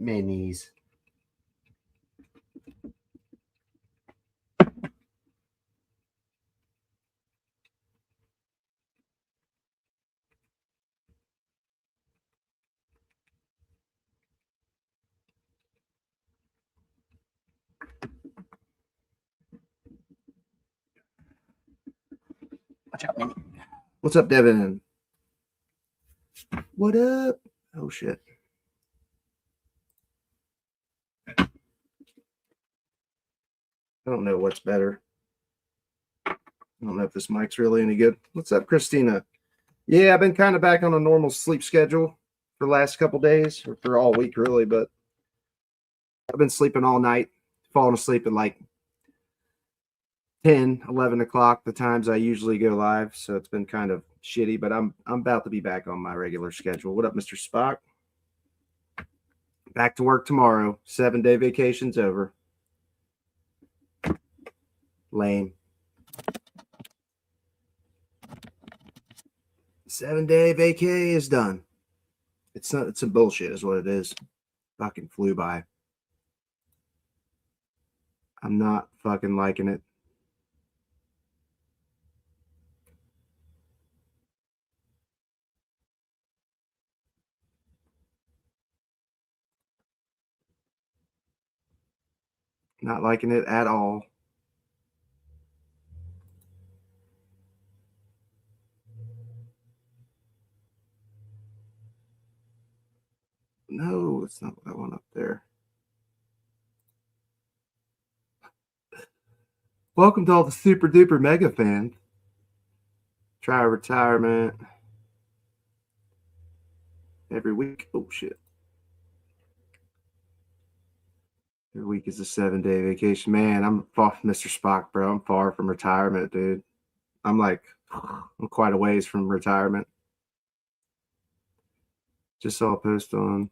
Minis. Watch out, Mini. What's up, Devin? What up? Oh, shit. I don't know what's better. I don't know if this mic's really any good. What's up, Christina? Yeah, I've been kind of back on a normal sleep schedule for the last couple days, or for all week, really, but I've been sleeping all night, falling asleep at like 10, 11 o'clock, the times I usually go live, so it's been kind of shitty, but I'm about to be back on my regular schedule. What up, Mr. Spock? Back to work tomorrow. 7-day vacation's over. Lame. 7-day vacay is done. It's not. It's some bullshit, is what it is. Fucking flew by. I'm not fucking liking it. Not liking it at all. No, it's not what I want up there. Welcome to all the super duper mega fans. Try retirement every week. Oh shit. Every week is a 7-day vacation. Man, I'm far from Mr. Spock, bro. I'm far from retirement, dude. I'm quite a ways from retirement. Just saw a post on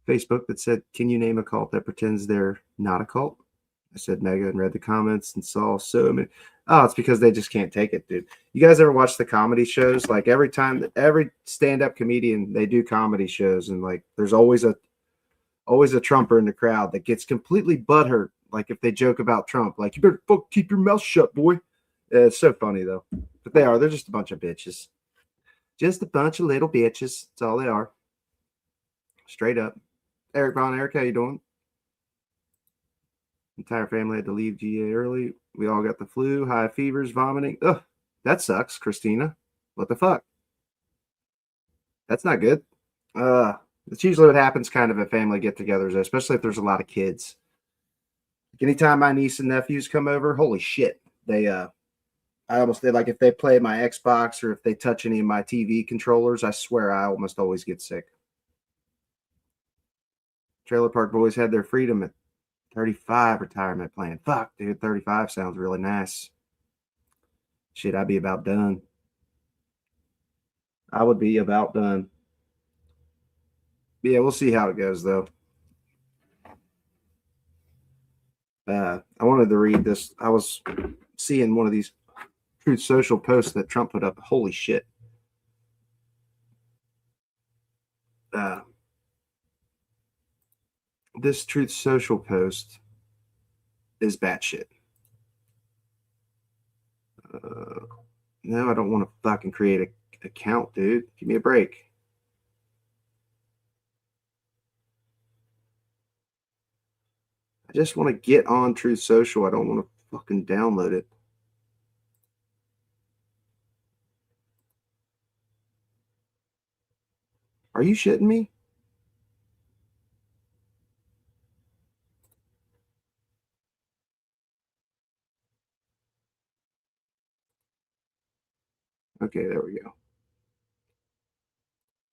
Facebook that said, "Can you name a cult that pretends they're not a cult?" I said mega and read the comments and saw so many. Oh, it's because they just can't take it, dude. You guys ever watch the comedy shows? Like every stand-up comedian, they do comedy shows, and like there's always a Trumper in the crowd that gets completely butthurt, like if they joke about Trump, like, "You better keep your mouth shut, boy." It's so funny though. But they're just a bunch of bitches. Just a bunch of little bitches. That's all they are. Straight up. Eric Von Eric, how you doing? Entire family had to leave GA early. We all got the flu, high fevers, vomiting. Ugh, that sucks, Christina. What the fuck? That's not good. It's usually what happens kind of at family get-togethers, especially if there's a lot of kids. Anytime my niece and nephews come over, holy shit, I almost did, like, if they play my Xbox or if they touch any of my TV controllers, I swear I almost always get sick. Trailer Park Boys had their freedom at 35 retirement plan. Fuck, dude, 35 sounds really nice. Shit, I'd be about done. I would be about done. Yeah, we'll see how it goes, though. I wanted to read this. I was seeing one of these Truth Social posts that Trump put up. Holy shit. This Truth Social post is batshit. No, I don't want to fucking create an account, dude. Give me a break. I just want to get on Truth Social. I don't want to fucking download it. Are you shitting me? Okay, there we go.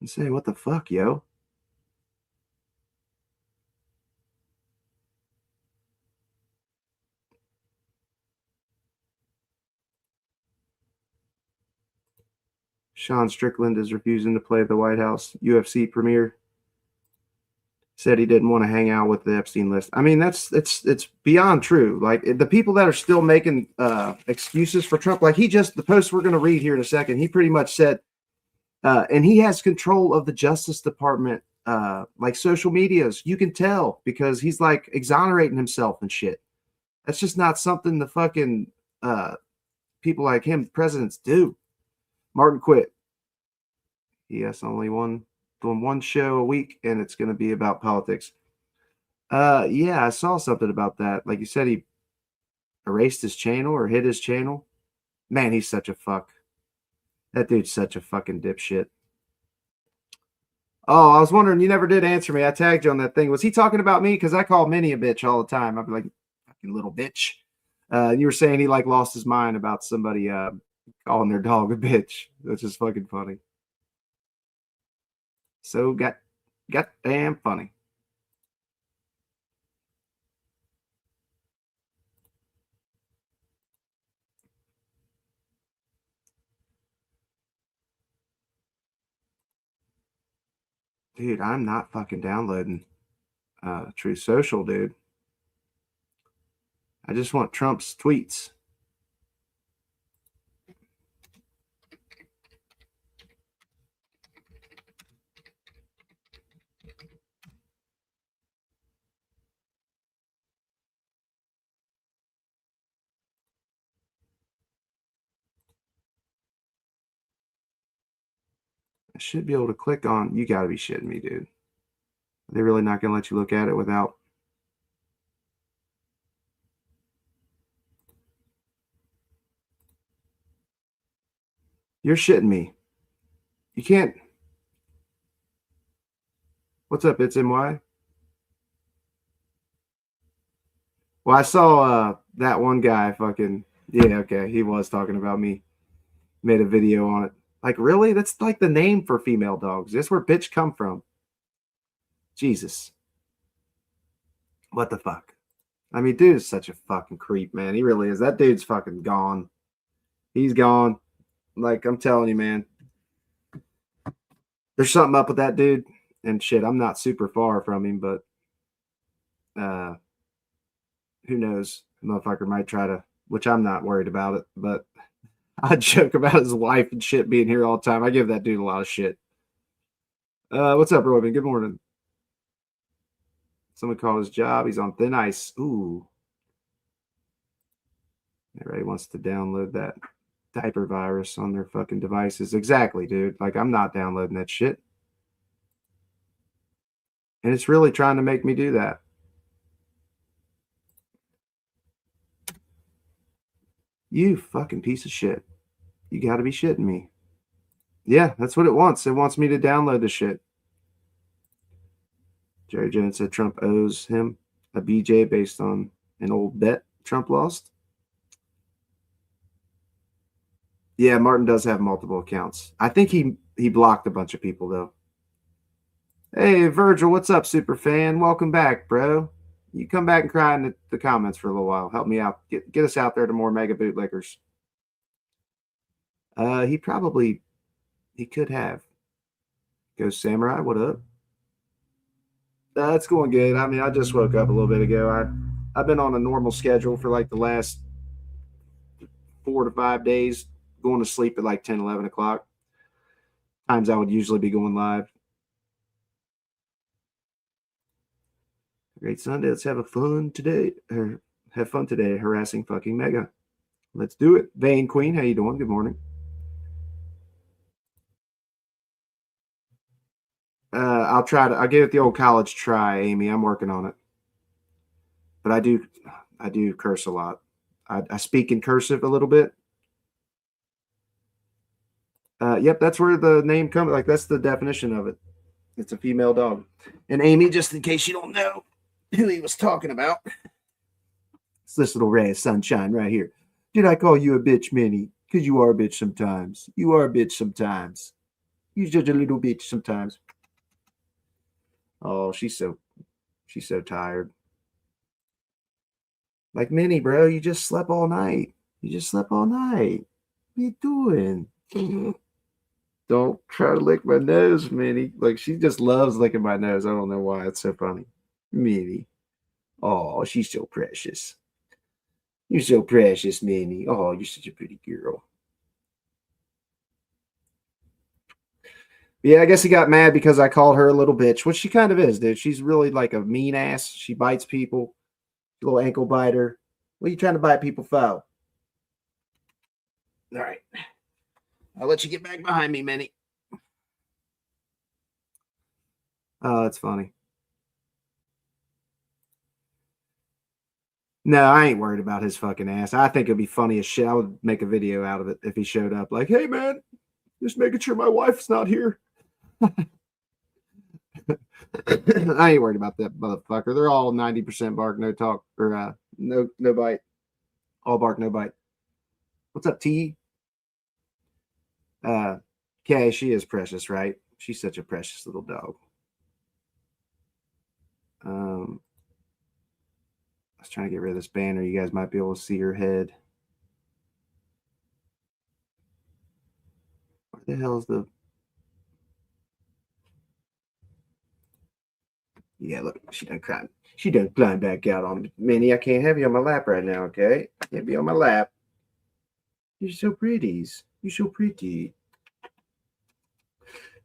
And say, what the fuck, yo? Sean Strickland is refusing to play at the White House UFC premiere. Said he didn't want to hang out with the Epstein list. I mean, it's beyond true. Like, the people that are still making excuses for Trump, like the post we're going to read here in a second, he pretty much said, and he has control of the Justice Department like social medias. You can tell because he's like exonerating himself and shit. That's just not something the fucking people like him, presidents, do. Martin quit. He has only doing one show a week, and it's going to be about politics. Yeah, I saw something about that. Like you said, he erased his channel or hid his channel. Man, he's such a fuck. That dude's such a fucking dipshit. Oh, I was wondering, you never did answer me. I tagged you on that thing. Was he talking about me? Because I call Minnie a bitch all the time. I'd be like, fucking little bitch. You were saying he like lost his mind about somebody calling their dog a bitch, which is fucking funny. So goddamn funny. Dude, I'm not fucking downloading True Social, dude. I just want Trump's tweets. I should be able to click on. You got to be shitting me, dude. Are they really not going to let you look at it without? You're shitting me. You can't. What's up? It's NY. Well, I saw that one guy fucking. Yeah, okay. He was talking about me. Made a video on it. Like, really? That's like the name for female dogs. That's where bitch come from. Jesus. What the fuck? I mean, dude is such a fucking creep, man. He really is. That dude's fucking gone. He's gone. Like, I'm telling you, man. There's something up with that dude. And shit, I'm not super far from him, but who knows? The motherfucker might try to, which I'm not worried about it, but I joke about his wife and shit being here all the time. I give that dude a lot of shit. What's up, Robin? Good morning. Someone called his job. He's on thin ice. Ooh. Everybody wants to download that diaper virus on their fucking devices. Exactly, dude. Like, I'm not downloading that shit. And it's really trying to make me do that. You fucking piece of shit. You got to be shitting me. Yeah, that's what it wants. It wants me to download the shit. Jerry Jones said Trump owes him a BJ based on an old bet Trump lost. Yeah, Martin does have multiple accounts. I think he blocked a bunch of people, though. Hey, Virgil, what's up, super fan? Welcome back, bro. You come back and cry in the comments for a little while. Help me out. Get us out there to more mega bootlickers. He could have. Ghost Samurai, what up? It's going good. I mean, I just woke up a little bit ago. I've been on a normal schedule for like the last 4 to 5 days, going to sleep at like 10, 11 o'clock. Times I would usually be going live. Great Sunday. Let's have fun today. Have fun today harassing fucking Mega. Let's do it. Vane Queen, how you doing? Good morning. I'll give it the old college try, Amy. I'm working on it. But I do curse a lot. I speak in cursive a little bit. Yep, that's where the name comes. Like, that's the definition of it. It's a female dog. And Amy, just in case you don't know who he was talking about, it's this little ray of sunshine right here. Did I call you a bitch, Minnie? Because you are a bitch sometimes. You are a bitch sometimes. You're just a little bitch sometimes. Oh, she's so tired. Like, Minnie, bro, you just slept all night. You just slept all night. What are you doing? Don't try to lick my nose, Minnie. Like, she just loves licking my nose. I don't know why. It's so funny. Minnie. Oh, she's so precious. You're so precious, Minnie. Oh, you're such a pretty girl. Yeah, I guess he got mad because I called her a little bitch, which she kind of is, dude. She's really like a mean ass. She bites people, little ankle biter. What are you trying to bite people for? All right. I'll let you get back behind me, Minnie. Oh, that's funny. No, I ain't worried about his fucking ass. I think it'd be funny as shit. I would make a video out of it if he showed up. Like, hey man, just making sure my wife's not here. I ain't worried about that motherfucker. They're all 90% bark, no talk, or no bite. All bark, no bite. What's up, T? Kay, she is precious, right? She's such a precious little dog. I was trying to get rid of this banner. You guys might be able to see her head. Where the hell is the... Yeah, look, she done climbed. She done climbed back out on me. Minnie, I can't have you on my lap right now, okay? Can't be on my lap. You're so pretty. You're so pretty.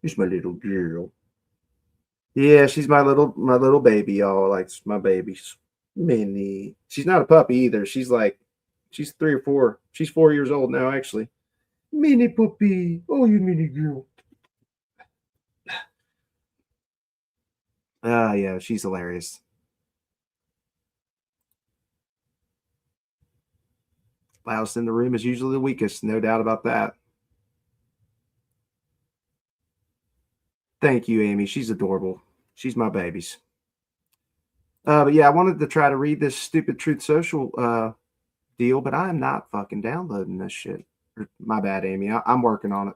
It's my little girl. Yeah, she's my little baby, y'all. Like my babies. Minnie. She's not a puppy either. She's 3 or 4. She's 4 years old now, actually. Minnie puppy. Oh, you mini girl. Yeah, she's hilarious. Loudest in the room is usually the weakest, no doubt about that. Thank you, Amy. She's adorable. She's my babies. But yeah, I wanted to try to read this stupid Truth Social deal, but I am not fucking downloading this shit. My bad, Amy. I'm working on it.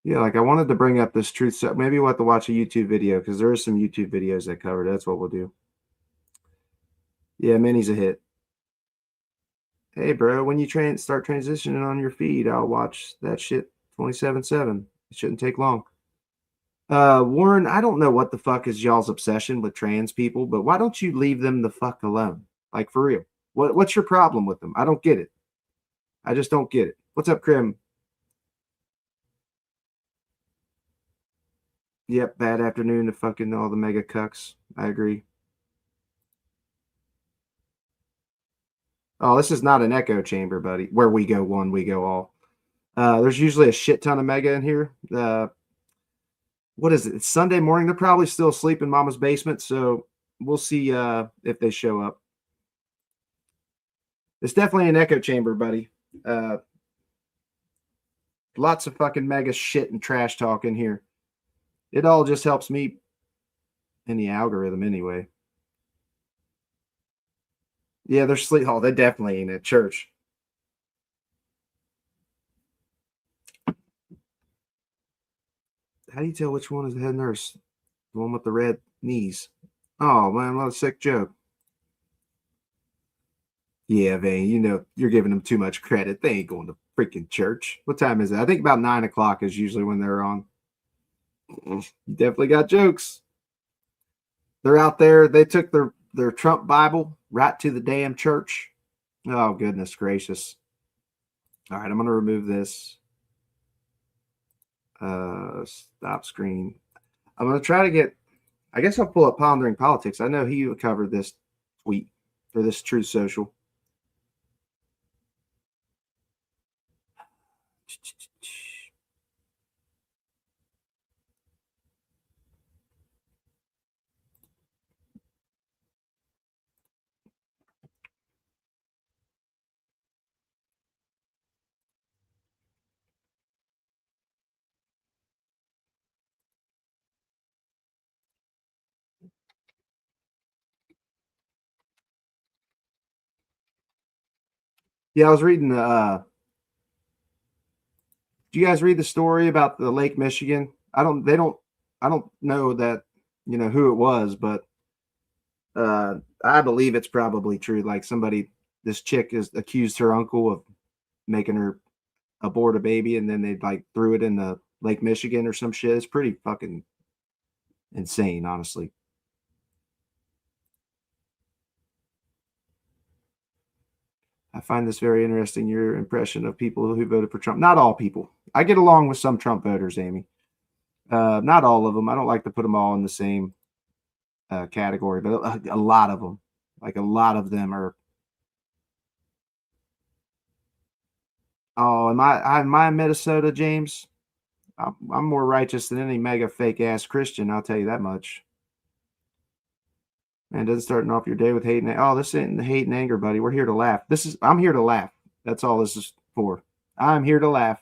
Yeah, like I wanted to bring up this truth. So maybe we'll have to watch a YouTube video because there are some YouTube videos that cover it. That's what we'll do. Yeah, Minnie's a hit. Hey, bro, when you start transitioning on your feed, I'll watch that shit 27/7. It shouldn't take long. Warren, I don't know what the fuck is y'all's obsession with trans people, but why don't you leave them the fuck alone? Like for real. What's your problem with them? I don't get it. I just don't get it. What's up, Krim? Yep, bad afternoon to fucking all the mega cucks. I agree. Oh, this is not an echo chamber, buddy. Where we go one, we go all. There's usually a shit ton of mega in here. What is it? It's Sunday morning. They're probably still asleep in Mama's basement, so we'll see if they show up. It's definitely an echo chamber, buddy. Lots of fucking mega shit and trash talk in here. It all just helps me in the algorithm anyway. Yeah, they're sleep. Oh, they definitely ain't at church. How do you tell which one is the head nurse? The one with the red knees. Oh man, what a sick joke. Yeah, Vane, you know, you're giving them too much credit. They ain't going to freaking church. What time is it? I think about 9 o'clock is usually when they're on. You definitely got jokes. They're out there. They took their Trump Bible right to the damn church. Oh, goodness gracious. All right, I'm going to remove this. Stop screen. I'm going to try to get, I guess I'll pull up Pondering Politics. I know he covered this tweet or this Truth Social. Yeah, I was reading the do you guys read the story about the Lake Michigan? I don't know that, you know, who it was, but I believe it's probably true. Like this chick is accused her uncle of making her abort a baby, and then they like threw it in the Lake Michigan or some shit. It's pretty fucking insane, honestly. I find this very interesting. Your impression of people who voted for Trump. Not all people. I get along with some Trump voters, Amy. Not all of them. I don't like to put them all in the same category, but a lot of them, like a lot of them are. Oh, am I in Minnesota, James? I'm more righteous than any mega fake ass Christian. I'll tell you that much. Man, doesn't starting off your day with hate and oh, this isn't hate and anger, buddy. We're here to laugh. I'm here to laugh. That's all this is for. I'm here to laugh.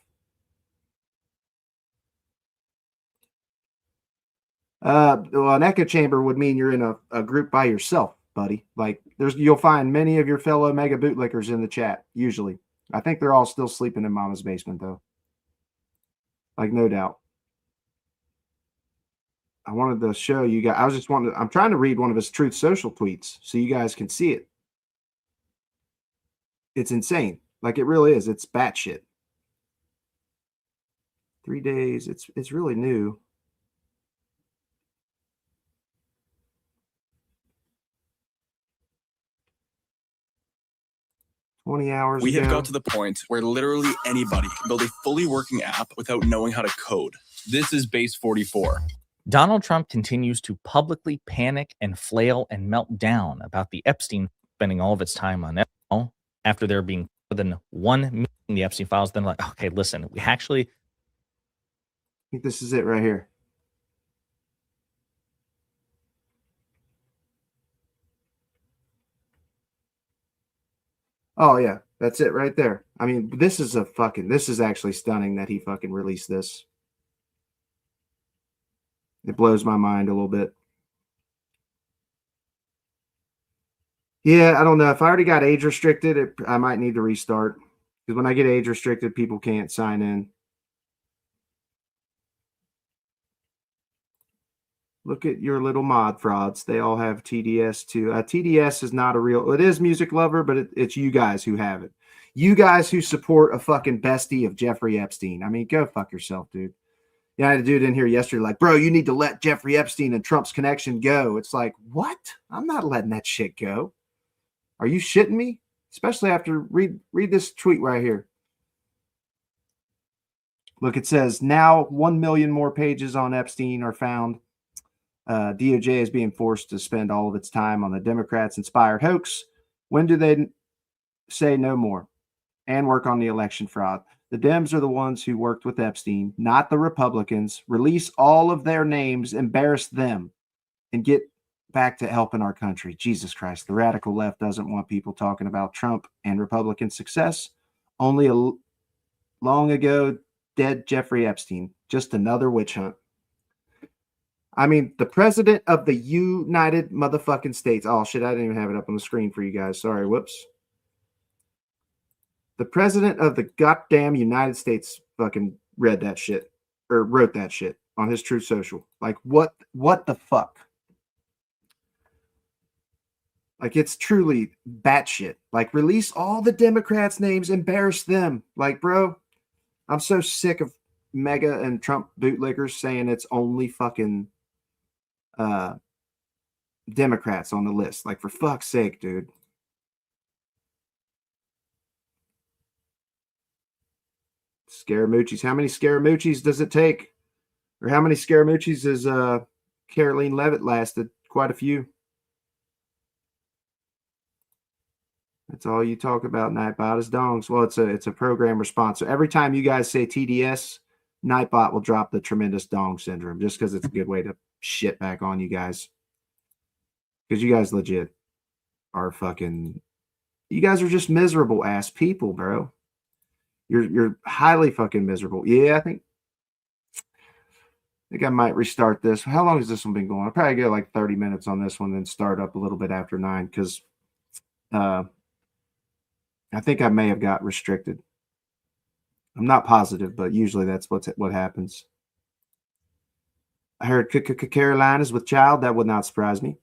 Well, an echo chamber would mean you're in a group by yourself, buddy. Like you'll find many of your fellow mega bootlickers in the chat. Usually, I think they're all still sleeping in Mama's basement though. Like no doubt. I wanted to show you guys. I'm trying to read one of his Truth Social tweets so you guys can see it. It's insane. Like it really is. It's batshit. 3 days. It's really new. $20 We have got to the point where literally anybody can build a fully working app without knowing how to code. This is Base 44. Donald Trump continues to publicly panic and flail and melt down about the Epstein spending all of its time on Epstein after there being more than 1 million in the Epstein files. Then like, okay, listen, we actually. I think this is it right here. Oh yeah, that's it right there. I mean, this is actually stunning that he fucking released this. It blows my mind a little bit. Yeah, I don't know. If I already got age restricted, I might need to restart. Because when I get age restricted, people can't sign in. Look at your little mod frauds. They all have TDS too. TDS is not a real. It is Music Lover, but it's you guys who have it. You guys who support a fucking bestie of Jeffrey Epstein. I mean, go fuck yourself, dude. Yeah, I had a dude in here yesterday like, bro, you need to let Jeffrey Epstein and Trump's connection go. It's like, what? I'm not letting that shit go. Are you shitting me? Especially after read this tweet right here. Look, it says now 1 million more pages on Epstein are found. DOJ is being forced to spend all of its time on the Democrats-inspired hoax. When do they say no more and work on the election fraud? The Dems are the ones who worked with Epstein, not the Republicans. Release all of their names, embarrass them, and get back to helping our country. Jesus Christ, the radical left doesn't want people talking about Trump and Republican success. Only a long ago dead Jeffrey Epstein. Just another witch hunt. I mean, the president of the United motherfucking States. Oh, shit, I didn't even have it up on the screen for you guys. Sorry, whoops. The president of the goddamn United States fucking read that shit or wrote that shit on his Truth Social. Like, what the fuck? Like, it's truly batshit. Like, release all the Democrats' names, embarrass them. Like, bro, I'm so sick of Mega and Trump bootlickers saying it's only fucking Democrats on the list. Like, for fuck's sake, dude. Scaramucci's. How many Scaramucci's does it take? Or how many Scaramucci's has Caroline Levitt lasted? Quite a few. That's all you talk about, Nightbot, is dongs. Well, it's a program response. So every time you guys say TDS, Nightbot will drop the tremendous dong syndrome just because it's a good way to shit back on you guys. Because you guys legit are fucking. You guys are just miserable ass people, bro. You're highly fucking miserable. Yeah, I think I might restart this. How long has this one been going? I'll probably get like 30 minutes on this one, then start up a little bit after 9 because I think I may have got restricted. I'm not positive, but usually that's what happens. I heard Caroline is with child. That would not surprise me.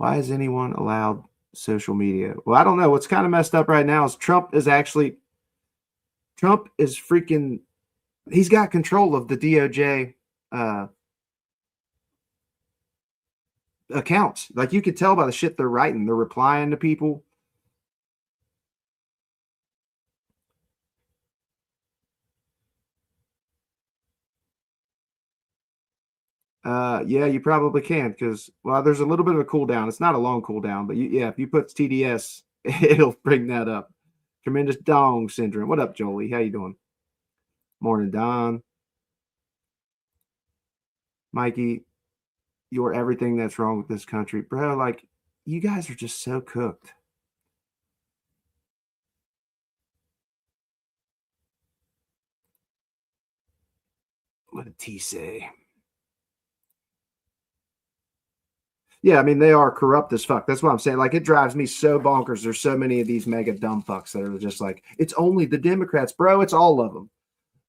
Why is anyone allowed social media? Well, I don't know. What's kind of messed up right now is Trump is freaking, he's got control of the DOJ accounts. Like, you could tell by the shit they're writing. They're replying to people. Yeah, you probably can because, well, there's a little bit of a cooldown. It's not a long cooldown, but yeah, if you put TDS, it'll bring that up. Tremendous dong syndrome. What up, Jolie? How you doing? Morning, Don. Mikey, you're everything that's wrong with this country. Bro, like, you guys are just so cooked. What did T say? Yeah, I mean, they are corrupt as fuck. That's what I'm saying. Like, it drives me so bonkers. There's so many of these mega dumb fucks that are just like, it's only the Democrats, bro. It's all of them.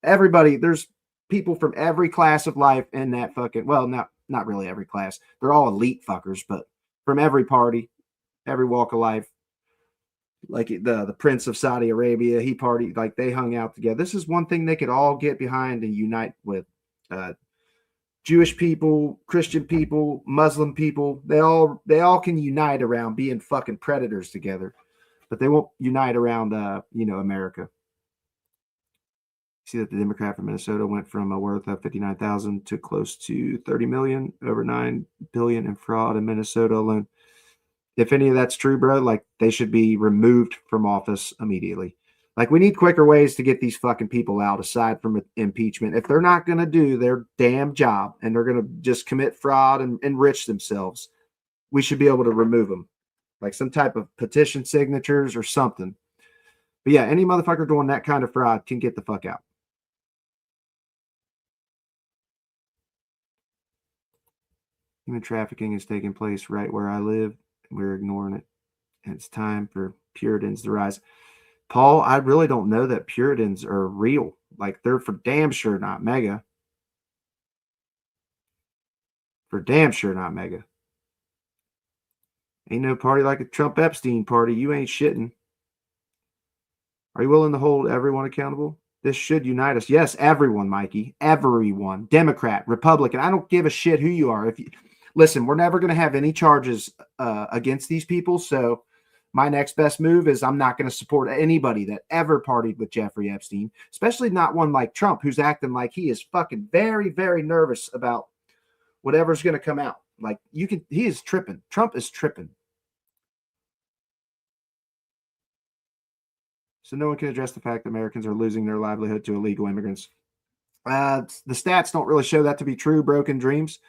Everybody, there's people from every class of life in that fucking, well, not really every class. They're all elite fuckers, but from every party, every walk of life. Like the Prince of Saudi Arabia, he partied, like they hung out together. This is one thing they could all get behind and unite with. Jewish people, Christian people, Muslim people, they all can unite around being fucking predators together, but they won't unite around America. See that the Democrat from Minnesota went from a worth of 59,000 to close to 30 million, over 9 billion in fraud in Minnesota alone. If any of that's true, bro, like, they should be removed from office immediately. Like, we need quicker ways to get these fucking people out aside from impeachment. If they're not going to do their damn job and they're going to just commit fraud and enrich themselves, we should be able to remove them. Like some type of petition signatures or something. But yeah, any motherfucker doing that kind of fraud can get the fuck out. Human trafficking is taking place right where I live, and we're ignoring it. And it's time for Puritans to rise. Paul, I really don't know that Puritans are real. Like, they're for damn sure not mega. For damn sure not mega. Ain't no party like a Trump Epstein party. You ain't shitting. Are you willing to hold everyone accountable? This should unite us. Yes, everyone, Mikey. Everyone. Democrat, Republican. I don't give a shit who you are. Listen, we're never going to have any charges against these people. So my next best move is I'm not going to support anybody that ever partied with Jeffrey Epstein, especially not one like Trump, who's acting like he is fucking very, very nervous about whatever's going to come out. Like, he is tripping. Trump is tripping. So no one can address the fact that Americans are losing their livelihood to illegal immigrants. The stats don't really show that to be true. Broken dreams.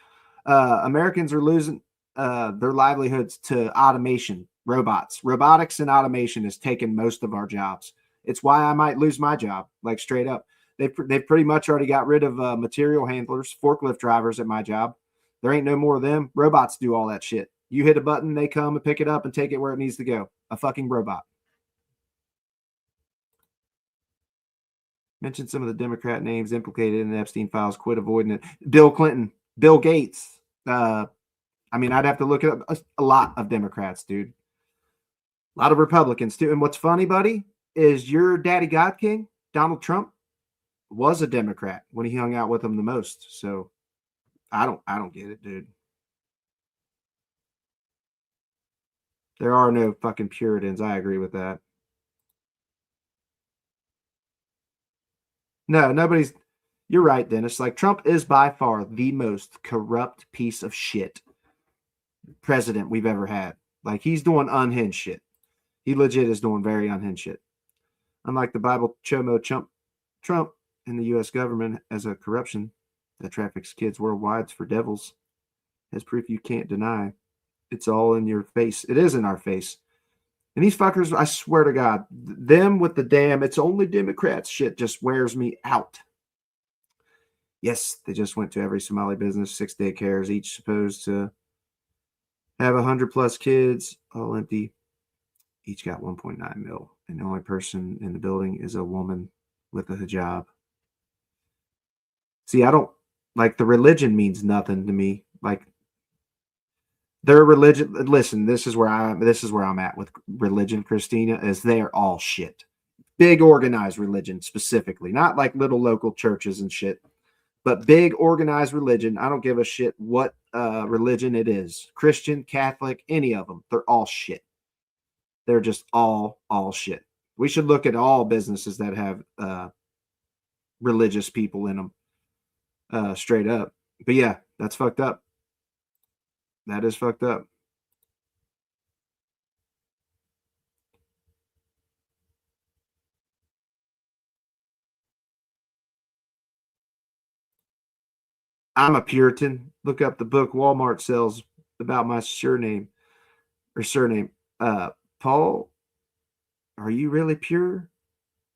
Americans are losing their livelihoods to automation, robots. Robotics and automation has taken most of our jobs. It's why I might lose my job, like straight up. They've pretty much already got rid of material handlers, forklift drivers at my job. There ain't no more of them. Robots do all that shit. You hit a button, they come and pick it up and take it where it needs to go. A fucking robot. Mention some of the Democrat names implicated in the Epstein files. Quit avoiding it. Bill Clinton, Bill Gates. I mean, I'd have to look at a lot of Democrats, dude. A lot of Republicans, too. And what's funny, buddy, is your daddy God King, Donald Trump, was a Democrat when he hung out with them the most. So I don't get it, dude. There are no fucking Puritans. I agree with that. No, nobody's. You're right, Dennis. Like, Trump is by far the most corrupt piece of shit president we've ever had. Like, he's doing unhinged shit. He legit is doing very unhinged shit. Unlike the Bible chomo Trump and the U.S. government as a corruption that traffics kids worldwide for devils, as proof you can't deny. It's all in your face. It is in our face. And these fuckers, I swear to God, them with the damn, it's only Democrats shit just wears me out. Yes, they just went to every Somali business, 6 daycares, each supposed to have 100+ kids, all empty. Each got 1.9 mil. And the only person in the building is a woman with a hijab. See, I don't, like, the religion means nothing to me. Like, Their religion. Listen, this is where I'm at with religion, Christina. Is they're all shit. Big organized religion specifically, not like little local churches and shit, but big organized religion. I don't give a shit what religion it is, Christian, Catholic, any of them. They're all shit. They're just all shit. We should look at all businesses that have religious people in them, straight up. But yeah, that's fucked up. That is fucked up. I'm a Puritan. Look up the book Walmart sells about my surname. Paul, are you really pure?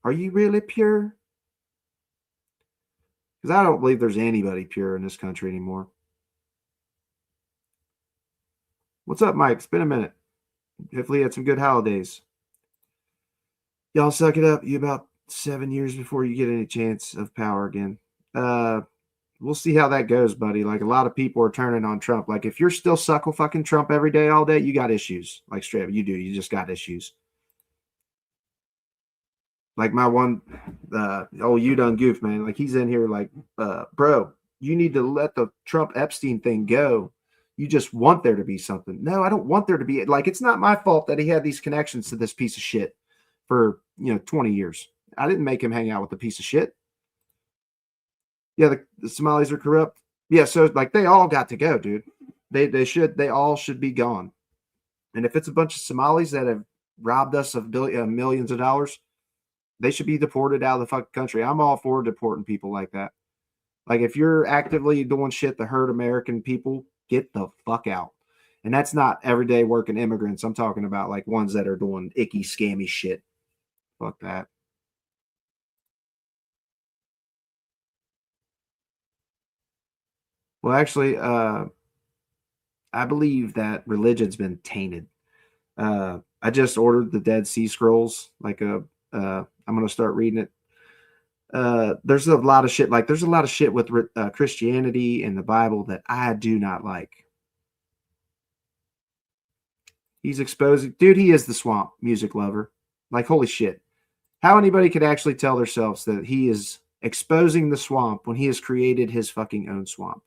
Are you really pure? Because I don't believe there's anybody pure in this country anymore. What's up, Mike? It's been a minute. Hopefully you had some good holidays. Y'all suck it up. You about 7 years before you get any chance of power again. We'll see how that goes, buddy. Like, a lot of people are turning on Trump. Like, if you're still suckle fucking Trump every day, all day, you got issues. Like, straight up, you do. You just got issues. Like my one, you done goof, man. Like, he's in here like, bro, you need to let the Trump Epstein thing go. You just want there to be something. No, I don't want there to be. Like, it's not my fault that he had these connections to this piece of shit for, 20 years. I didn't make him hang out with the piece of shit. Yeah, the Somalis are corrupt. Yeah, so like they all got to go, dude. They all should be gone. And if it's a bunch of Somalis that have robbed us of millions of dollars, they should be deported out of the fucking country. I'm all for deporting people like that. Like, if you're actively doing shit to hurt American people, get the fuck out. And that's not everyday working immigrants. I'm talking about like ones that are doing icky, scammy shit. Fuck that. Well, actually, I believe that religion's been tainted. I just ordered the Dead Sea Scrolls. I'm going to start reading it. There's a lot of shit. Like, there's a lot of shit with Christianity and the Bible that I do not like. He's exposing, dude. He is the swamp music lover. Like, holy shit. How anybody could actually tell themselves that he is exposing the swamp when he has created his fucking own swamp?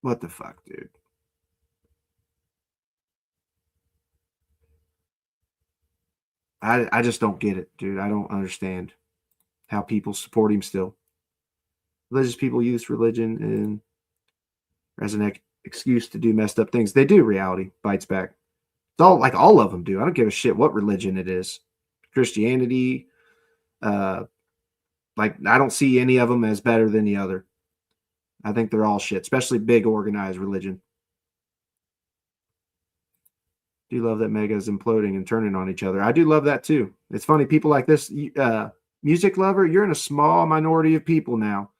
What the fuck, dude? I just don't get it, dude. I don't understand how people support him still. Religious people use religion and as an excuse to do messed up things. They do. Reality bites back. It's all of them do. I don't give a shit what religion it is. Christianity, I don't see any of them as better than the other. I think they're all shit, especially big organized religion. Do love that Mega is imploding and turning on each other. I do love that too. It's funny, people like this, music lover, you're in a small minority of people now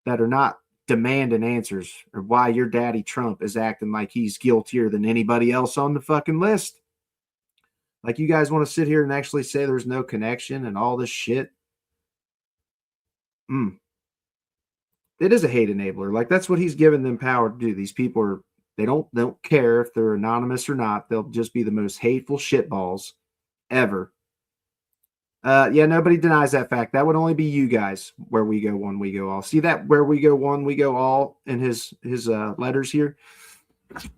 that are not demanding answers or why your daddy Trump is acting like he's guiltier than anybody else on the fucking list. Like, you guys want to sit here and actually say there's no connection and all this shit? It is a hate enabler. Like, that's what he's given them power to do. These people are, they don't care if they're anonymous or not. They'll just be the most hateful shitballs ever. Yeah, nobody denies that fact. That would only be you guys. Where we go one, we go all. See that? Where we go one, we go all in his letters here.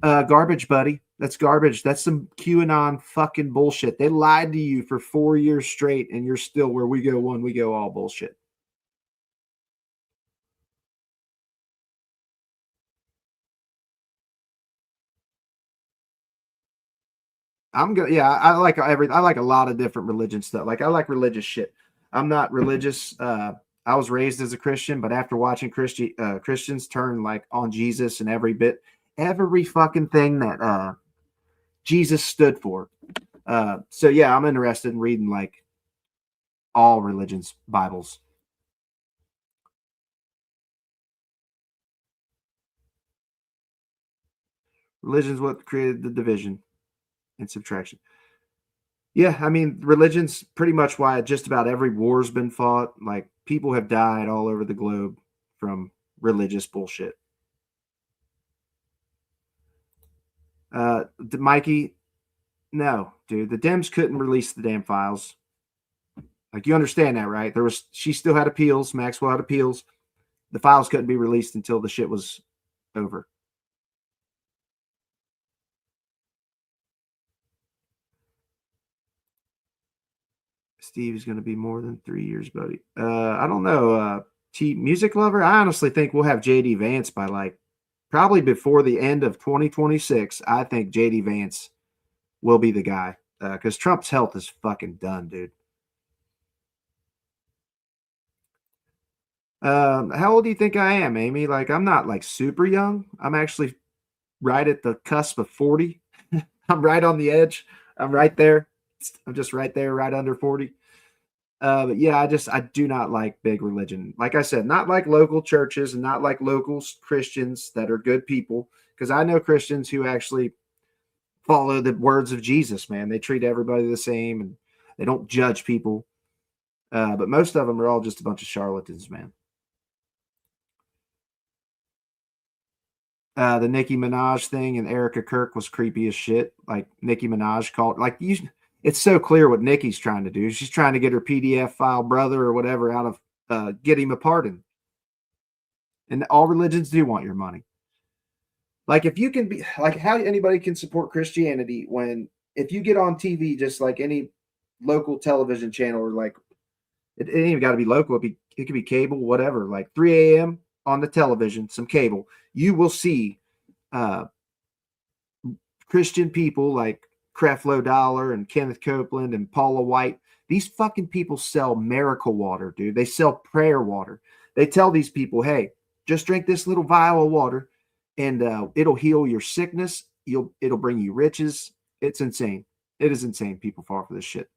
Garbage, buddy. That's garbage. That's some QAnon fucking bullshit. They lied to you for 4 years straight, and you're still where we go one, we go all bullshit. I like a lot of different religion stuff. Like, I like religious shit. I'm not religious. I was raised as a Christian, but after watching Christians turn like on Jesus and every fucking thing that Jesus stood for. So yeah, I'm interested in reading like all religions' Bibles. Religion's what created the division and subtraction. Yeah, I mean, religion's pretty much why just about every war's been fought. Like, people have died all over the globe from religious bullshit. Mikey, no, dude, the Dems couldn't release the damn files. Like, you understand that, right? She still had appeals. Maxwell had appeals. The files couldn't be released until the shit was over. Steve's going to be more than 3 years, buddy. I don't know. Music lover, I honestly think we'll have JD Vance by like probably before the end of 2026. I think JD Vance will be the guy because Trump's health is fucking done, dude. How old do you think I am, Amy? Like, I'm not like super young. I'm actually right at the cusp of 40. I'm right on the edge. I'm right there. I'm just right there, right under 40. But yeah, I do not like big religion. Like I said, not like local churches and not like local Christians that are good people. Because I know Christians who actually follow the words of Jesus, man. They treat everybody the same and they don't judge people. But most of them are all just a bunch of charlatans, man. The Nicki Minaj thing and Erica Kirk was creepy as shit. Like, Nicki Minaj called, like, it's so clear what Nicki's trying to do. She's trying to get her PDF file brother or whatever out of get him a pardon. And all religions do want your money. Like, if you can be like, how anybody can support Christianity when if you get on TV, just like any local television channel, or like it ain't even got to be local. It could be cable, whatever. Like 3 a.m. on the television, some cable, you will see Christian people like Creflo Dollar and Kenneth Copeland and Paula White. These fucking people sell miracle water, dude. They sell prayer water. They tell these people, hey, just drink this little vial of water and it'll heal your sickness. It'll bring you riches. It's insane. It is insane. People fall for this shit.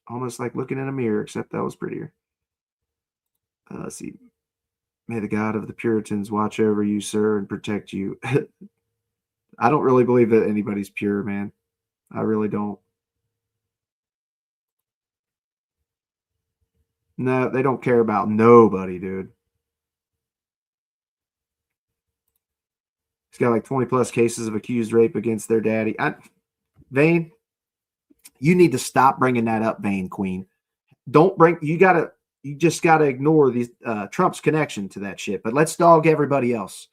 Almost like looking in a mirror, except that was prettier. Let's see. May the God of the Puritans watch over you, sir, and protect you. I don't really believe that anybody's pure, man. I really don't. No, they don't care about nobody, dude. He's got like 20 plus cases of accused rape against their daddy. Vane, you need to stop bringing that up, Vane Queen. You just gotta ignore these Trump's connection to that shit. But let's dog everybody else.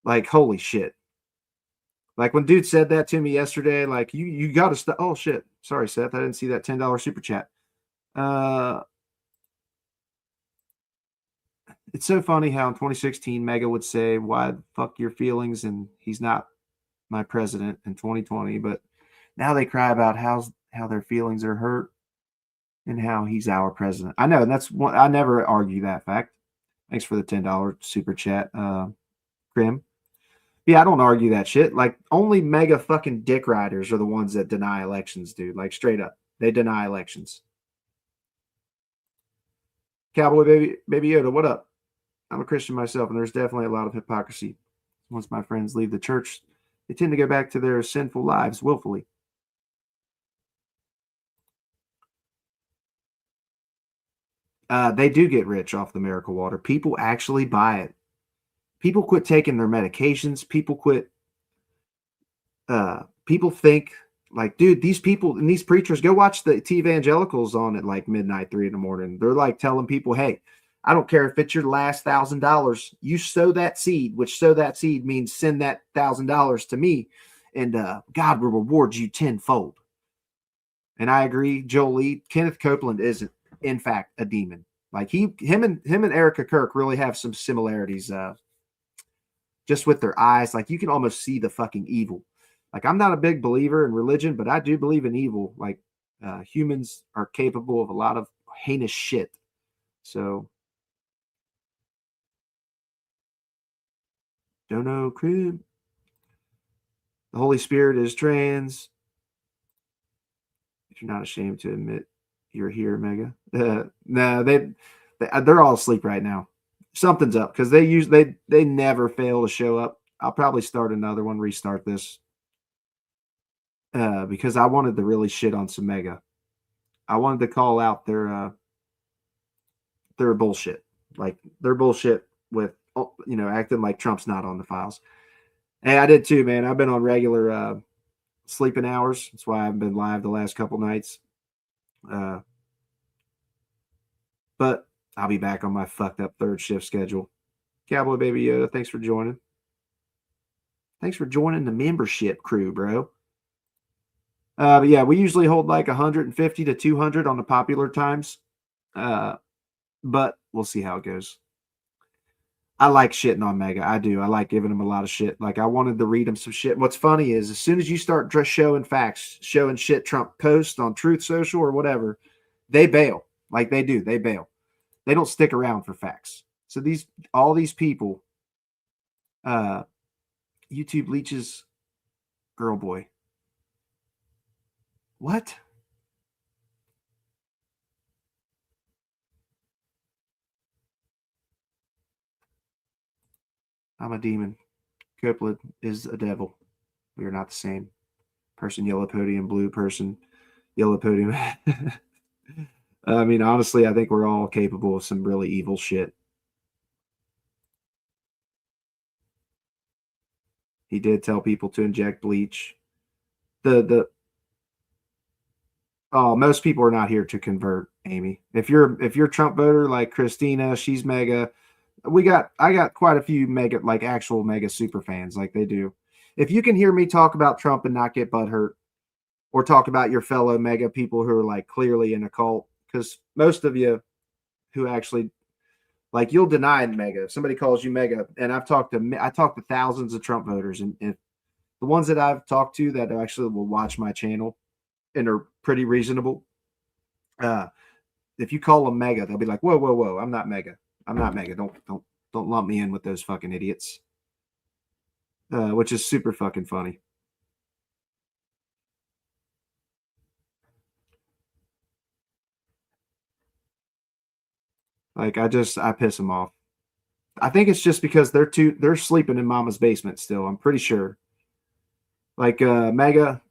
Like, holy shit. Like, when dude said that to me yesterday, like, you gotta stop. Oh shit. Sorry, Seth. I didn't see that $10 super chat. It's so funny how in 2016 Mega would say, why the fuck your feelings, and he's not my president in 2020, but now they cry about how their feelings are hurt and how he's our president. I know, and that's one I never argue that fact. Thanks for the $10 super chat, Grim. Yeah, I don't argue that shit. Like, only mega fucking dick riders are the ones that deny elections, dude. Like, straight up. They deny elections. Cowboy baby Yoda, what up? I'm a Christian myself, and there's definitely a lot of hypocrisy. Once my friends leave the church, they tend to go back to their sinful lives willfully. They do get rich off the miracle water. People actually buy it. People quit taking their medications. People quit. People think, like, dude, these people and these preachers, go watch the T-Evangelicals on at like midnight, 3 a.m. They're like telling people, hey, I don't care if it's your last $1,000. You sow that seed, which sow that seed means send that $1,000 to me, and God will reward you tenfold. And I agree, Joel Lee, Kenneth Copeland is, in fact, a demon. Like, him and Erica Kirk really have some similarities, just with their eyes. Like, you can almost see the fucking evil. Like, I'm not a big believer in religion, but I do believe in evil. Like, humans are capable of a lot of heinous shit. So, don't know, crib. The Holy Spirit is trans. If you're not ashamed to admit you're here, Mega. No, they're all asleep right now. Something's up because they never fail to show up. I'll probably start another one, restart this. Because I wanted to really shit on some Mega. I wanted to call out their bullshit. Like, their bullshit with, acting like Trump's not on the files. Hey, I did too, man. I've been on regular sleeping hours. That's why I haven't been live the last couple nights. But I'll be back on my fucked up third shift schedule. Cowboy Baby Yoda, thanks for joining. Thanks for joining the membership crew, bro. But yeah, we usually hold like 150 to 200 on the popular times. But we'll see how it goes. I like shitting on Mega. I do. I like giving him a lot of shit. Like I wanted to read him some shit. What's funny is as soon as you start just showing facts, showing shit Trump posts on Truth Social or whatever, they bail. Like they do. They bail. They don't stick around for facts. So all these people, YouTube leeches girl boy. What? I'm a demon. Copeland is a devil. We are not the same. Person, yellow podium, blue person, yellow podium. I mean, honestly, I think we're all capable of some really evil shit. He did tell people to inject bleach. Most people are not here to convert, Amy. If you're a Trump voter like Christina, she's mega. I got quite a few mega, like actual mega super fans, like they do. If you can hear me talk about Trump and not get butthurt, or talk about your fellow mega people who are like clearly in a cult, because most of you who actually like you'll deny mega. If somebody calls you mega, and I talked to thousands of Trump voters, and the ones that I've talked to that actually will watch my channel and are pretty reasonable. If you call them mega, they'll be like, "Whoa, whoa, whoa! I'm not mega. I'm not mega. Don't lump me in with those fucking idiots." Which is super fucking funny. Like I piss them off. I think it's just because they're sleeping in mama's basement still. I'm pretty sure. Like mega,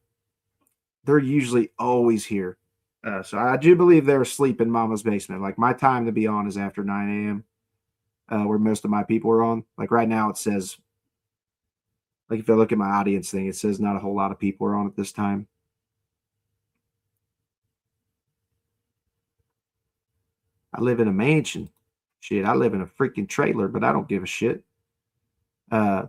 they're usually always here. So I do believe they're asleep in mama's basement. Like my time to be on is after 9 a.m. Where most of my people are on. Like right now it says, like if I look at my audience thing, it says not a whole lot of people are on at this time. I live in a mansion. Shit, I live in a freaking trailer, but I don't give a shit. I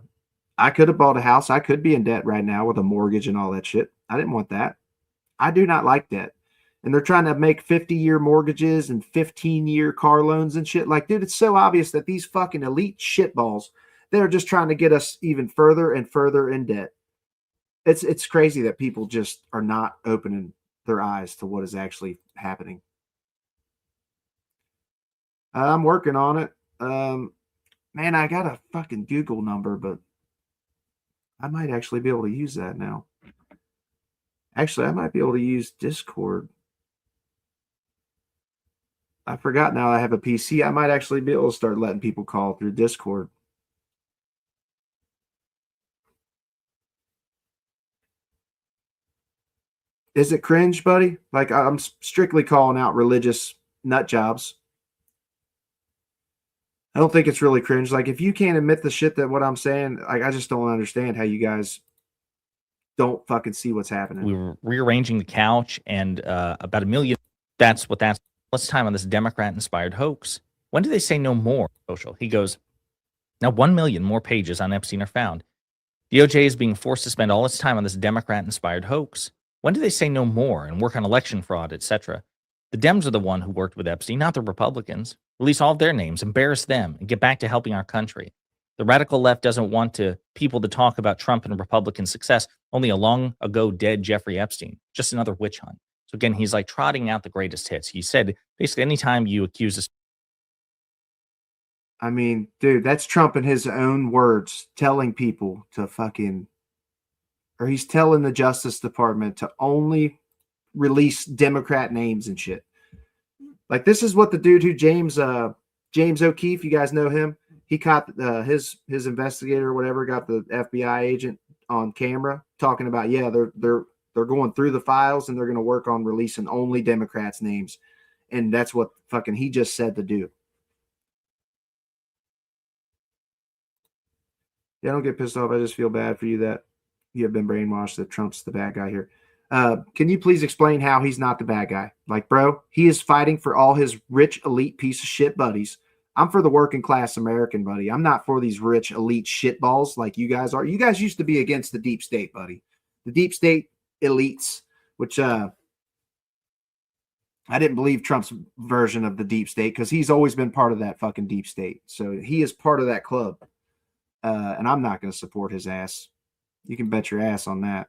could have bought a house. I could be in debt right now with a mortgage and all that shit. I didn't want that. I do not like debt. And they're trying to make 50-year mortgages and 15-year car loans and shit. Like, dude, it's so obvious that these fucking elite shitballs, they're just trying to get us even further and further in debt. It's crazy that people just are not opening their eyes to what is actually happening. I'm working on it. Man, I got a fucking Google number, but I might actually be able to use that now. Actually, I might be able to use Discord. I forgot now I have a PC. I might actually be able to start letting people call through Discord. Is it cringe, buddy? Like I'm strictly calling out religious nut jobs. I don't think it's really cringe. Like if you can't admit the shit that what I'm saying, like I just don't understand how you guys don't fucking see what's happening. We were rearranging the couch and about 1 million. That's let's time on this Democrat-inspired hoax. When do they say no more? Social. He goes, now 1 million more pages on Epstein are found. DOJ is being forced to spend all its time on this Democrat-inspired hoax. When do they say no more and work on election fraud, etc.? The Dems are the one who worked with Epstein, not the Republicans. Release all of their names, embarrass them, and get back to helping our country. The radical left doesn't want people to talk about Trump and Republican success, only a long ago dead Jeffrey Epstein. Just another witch hunt. So again, he's like trotting out the greatest hits. He said, basically, anytime you accuse us. I mean, dude, that's Trump in his own words telling people to fucking, or he's telling the Justice Department to only release Democrat names and shit. Like this is what the dude who James O'Keefe, you guys know him. He caught his investigator or whatever, got the FBI agent on camera talking about, yeah, they're going through the files and they're going to work on releasing only Democrats' names, and that's what fucking he just said to do. Yeah, don't get pissed off. I just feel bad for you that you have been brainwashed that Trump's the bad guy here. Can you please explain how he's not the bad guy? Like, bro, he is fighting for all his rich elite piece of shit buddies. I'm for the working class American, buddy. I'm not for these rich elite shitballs like you guys are. You guys used to be against the deep state, buddy. The deep state elites, which I didn't believe Trump's version of the deep state because he's always been part of that fucking deep state. So he is part of that club. And I'm not going to support his ass. You can bet your ass on that.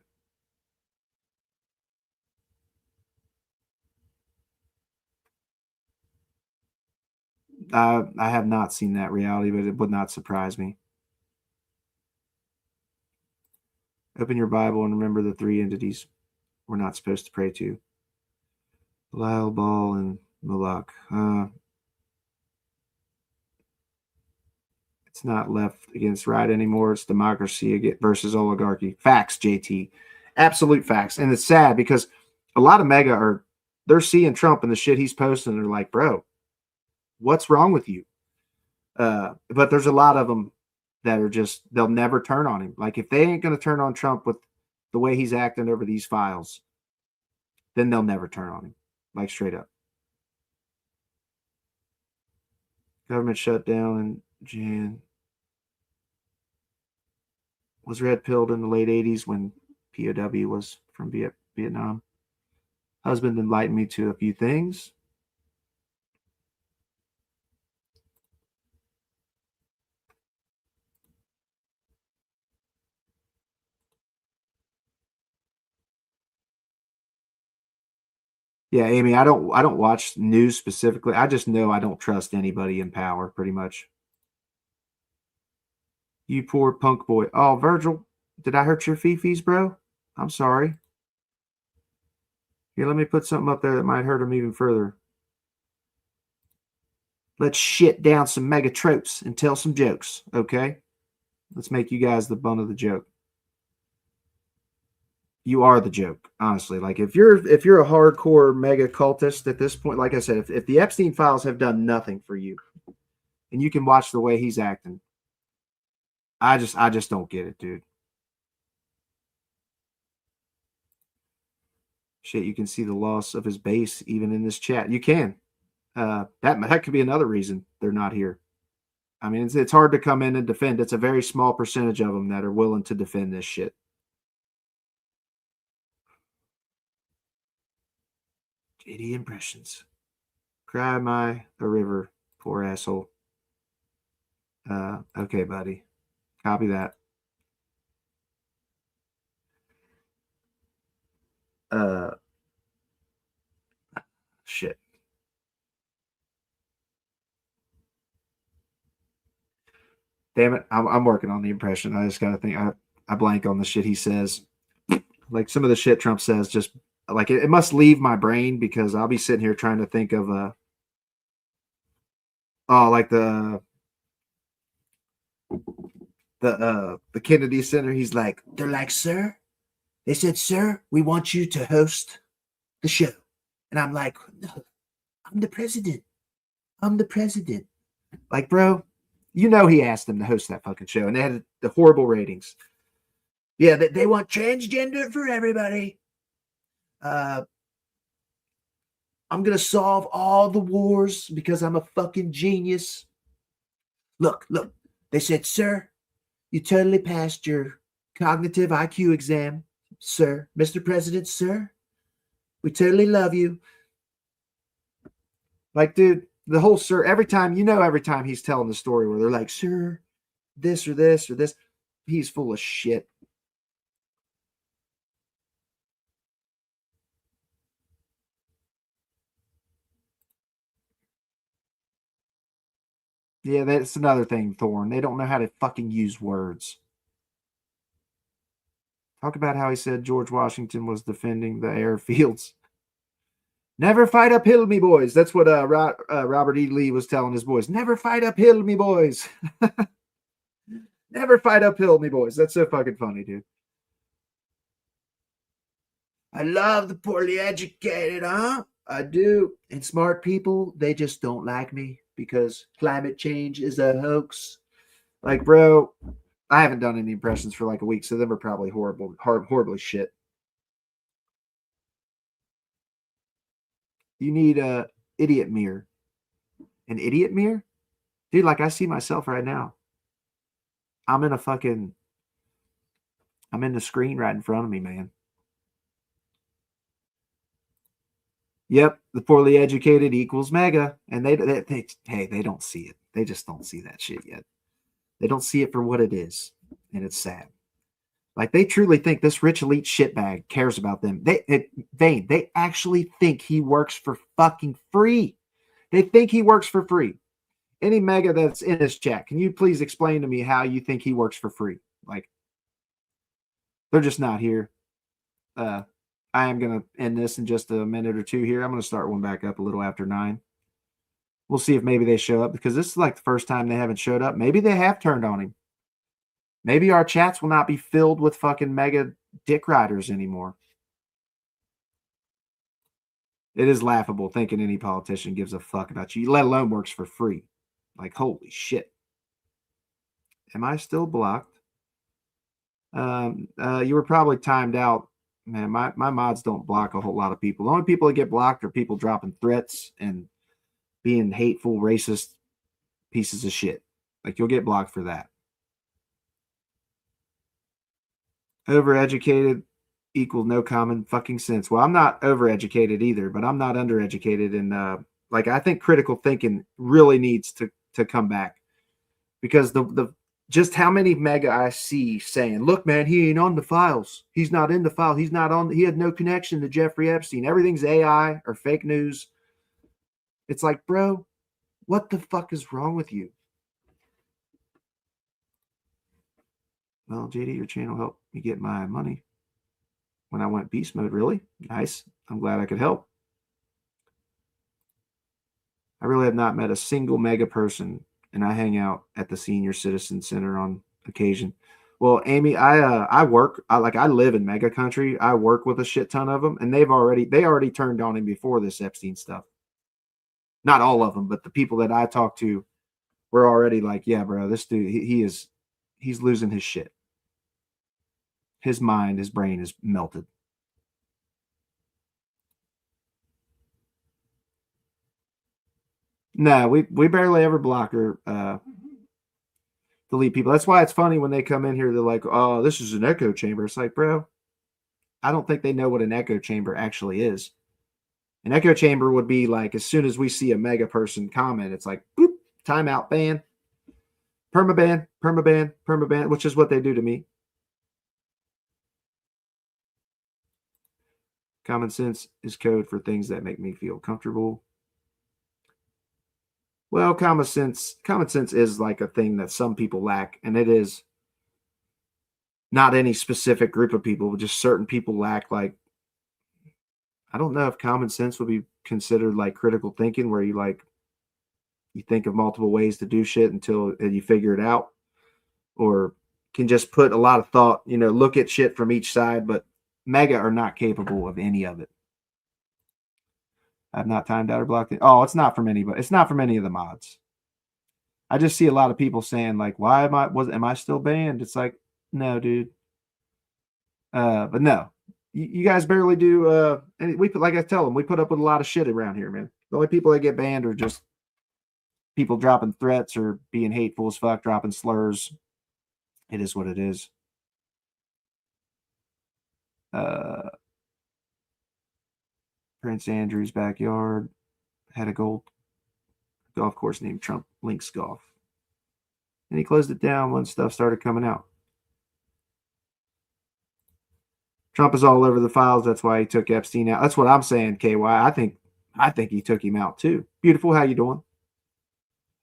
I have not seen that reality, but it would not surprise me. Open your Bible and remember the three entities we're not supposed to pray to. Belial, Baal, and Moloch. It's not left against right anymore. It's democracy versus oligarchy. Facts, JT. Absolute facts. And it's sad because a lot of mega they're seeing Trump and the shit he's posting. And they're like, bro, what's wrong with you? But there's a lot of them that are just, they'll never turn on him. Like if they ain't going to turn on Trump with the way he's acting over these files, then they'll never turn on him. Like straight up. Government shutdown in Jan. Was red pilled in the late 80s when POW was from Vietnam. Husband enlightened me to a few things. Yeah, Amy, I don't watch news specifically. I just know I don't trust anybody in power, pretty much. You poor punk boy. Oh, Virgil, did I hurt your fifis, bro? I'm sorry. Here, let me put something up there that might hurt him even further. Let's shit down some mega tropes and tell some jokes, okay? Let's make you guys the butt of the joke. You are the joke, honestly. Like if you're a hardcore mega cultist at this point, like I said, if the Epstein files have done nothing for you, and you can watch the way he's acting, I just don't get it, dude. Shit, you can see the loss of his base even in this chat. You can. That could be another reason they're not here. I mean, it's hard to come in and defend. It's a very small percentage of them that are willing to defend this shit. JD impressions. Cry a river, poor asshole. Okay, buddy. Copy that. Shit. Damn it. I'm working on the impression. I just got to think. I blank on the shit he says. Like some of the shit Trump says, just like it must leave my brain because I'll be sitting here trying to think of like the Kennedy Center. He's like, they're like, sir, they said, sir, we want you to host the show. And I'm like, no, I'm the president. I'm the president. Like, bro, you know he asked them to host that fucking show, and they had the horrible ratings. Yeah, they want transgender for everybody. I'm going to solve all the wars because I'm a fucking genius. Look. They said, sir, you totally passed your cognitive IQ exam, sir. Mr. President, sir, we totally love you. Like, dude, the whole sir, every time he's telling the story where they're like, sir, this or this or this, he's full of shit. Yeah, that's another thing, Thorne. They don't know how to fucking use words. Talk about how he said George Washington was defending the airfields. Never fight uphill, me boys. That's what Robert E. Lee was telling his boys. Never fight uphill, me boys. Never fight uphill, me boys. That's so fucking funny, dude. I love the poorly educated, huh? I do. And smart people, they just don't like me because climate change is a hoax. Like, bro, I haven't done any impressions for like a week, so they were probably horribly shit. You need a idiot mirror. An idiot mirror? Dude, like I see myself right now. I'm in the screen right in front of me, man. Yep, the poorly educated equals mega. And they don't see it. They just don't see that shit yet. They don't see it for what it is. And it's sad. Like they truly think this rich elite shitbag cares about them. They actually think he works for fucking free. They think he works for free. Any mega that's in this chat, can you please explain to me how you think he works for free? Like, they're just not here. I am going to end this in just a minute or two here. I'm going to start one back up a little after 9. We'll see if maybe they show up because this is like the first time they haven't showed up. Maybe they have turned on him. Maybe our chats will not be filled with fucking mega dick riders anymore. It is laughable thinking any politician gives a fuck about you, let alone works for free. Like, holy shit. Am I still blocked? You were probably timed out. Man, my mods don't block a whole lot of people. The only people that get blocked are people dropping threats and being hateful, racist pieces of shit. Like, you'll get blocked for that. Overeducated equals no common fucking sense. Well, I'm not overeducated either, but I'm not undereducated. And like, I think critical thinking really needs to come back because the just how many mega I see saying, look, man, he ain't on the files. He's not in the file. He had no connection to Jeffrey Epstein. Everything's AI or fake news. It's like, bro, what the fuck is wrong with you? Well, JD, your channel helped me get my money when I went beast mode. Really? Nice. I'm glad I could help. I really have not met a single mega person, and I hang out at the Senior Citizen Center on occasion. Well, Amy, I live in mega country. I work with a shit ton of them, and they already turned on him before this Epstein stuff. Not all of them, but the people that I talked to were already like, yeah, bro, this dude, he's losing his shit. His mind, his brain is melted. No, we barely ever block or delete people. That's why it's funny when they come in here, they're like, oh, this is an echo chamber. It's like, bro, I don't think they know what an echo chamber actually is. An echo chamber would be like, as soon as we see a mega person comment, it's like, boop, timeout, ban, permaban, which is what they do to me. Common sense is code for things that make me feel comfortable. Well, common sense is like a thing that some people lack, and it is not any specific group of people, but just certain people lack. Like, I don't know if common sense would be considered like critical thinking, where you think of multiple ways to do shit until you figure it out, or can just put a lot of thought, look at shit from each side, but mega are not capable of any of it. I've not timed out or blocked it. Oh, it's not from anybody. It's not from any of the mods. I just see a lot of people saying like, why am I still banned? It's like, no, dude. But no, you guys barely do. And like I tell them, we put up with a lot of shit around here, man. The only people that get banned are just people dropping threats or being hateful as fuck, dropping slurs. It is what it is. Prince Andrew's backyard had a golf course named Trump Links Golf. And he closed it down when stuff started coming out. Trump is all over the files. That's why he took Epstein out. That's what I'm saying, KY. I think he took him out too. Beautiful. How you doing?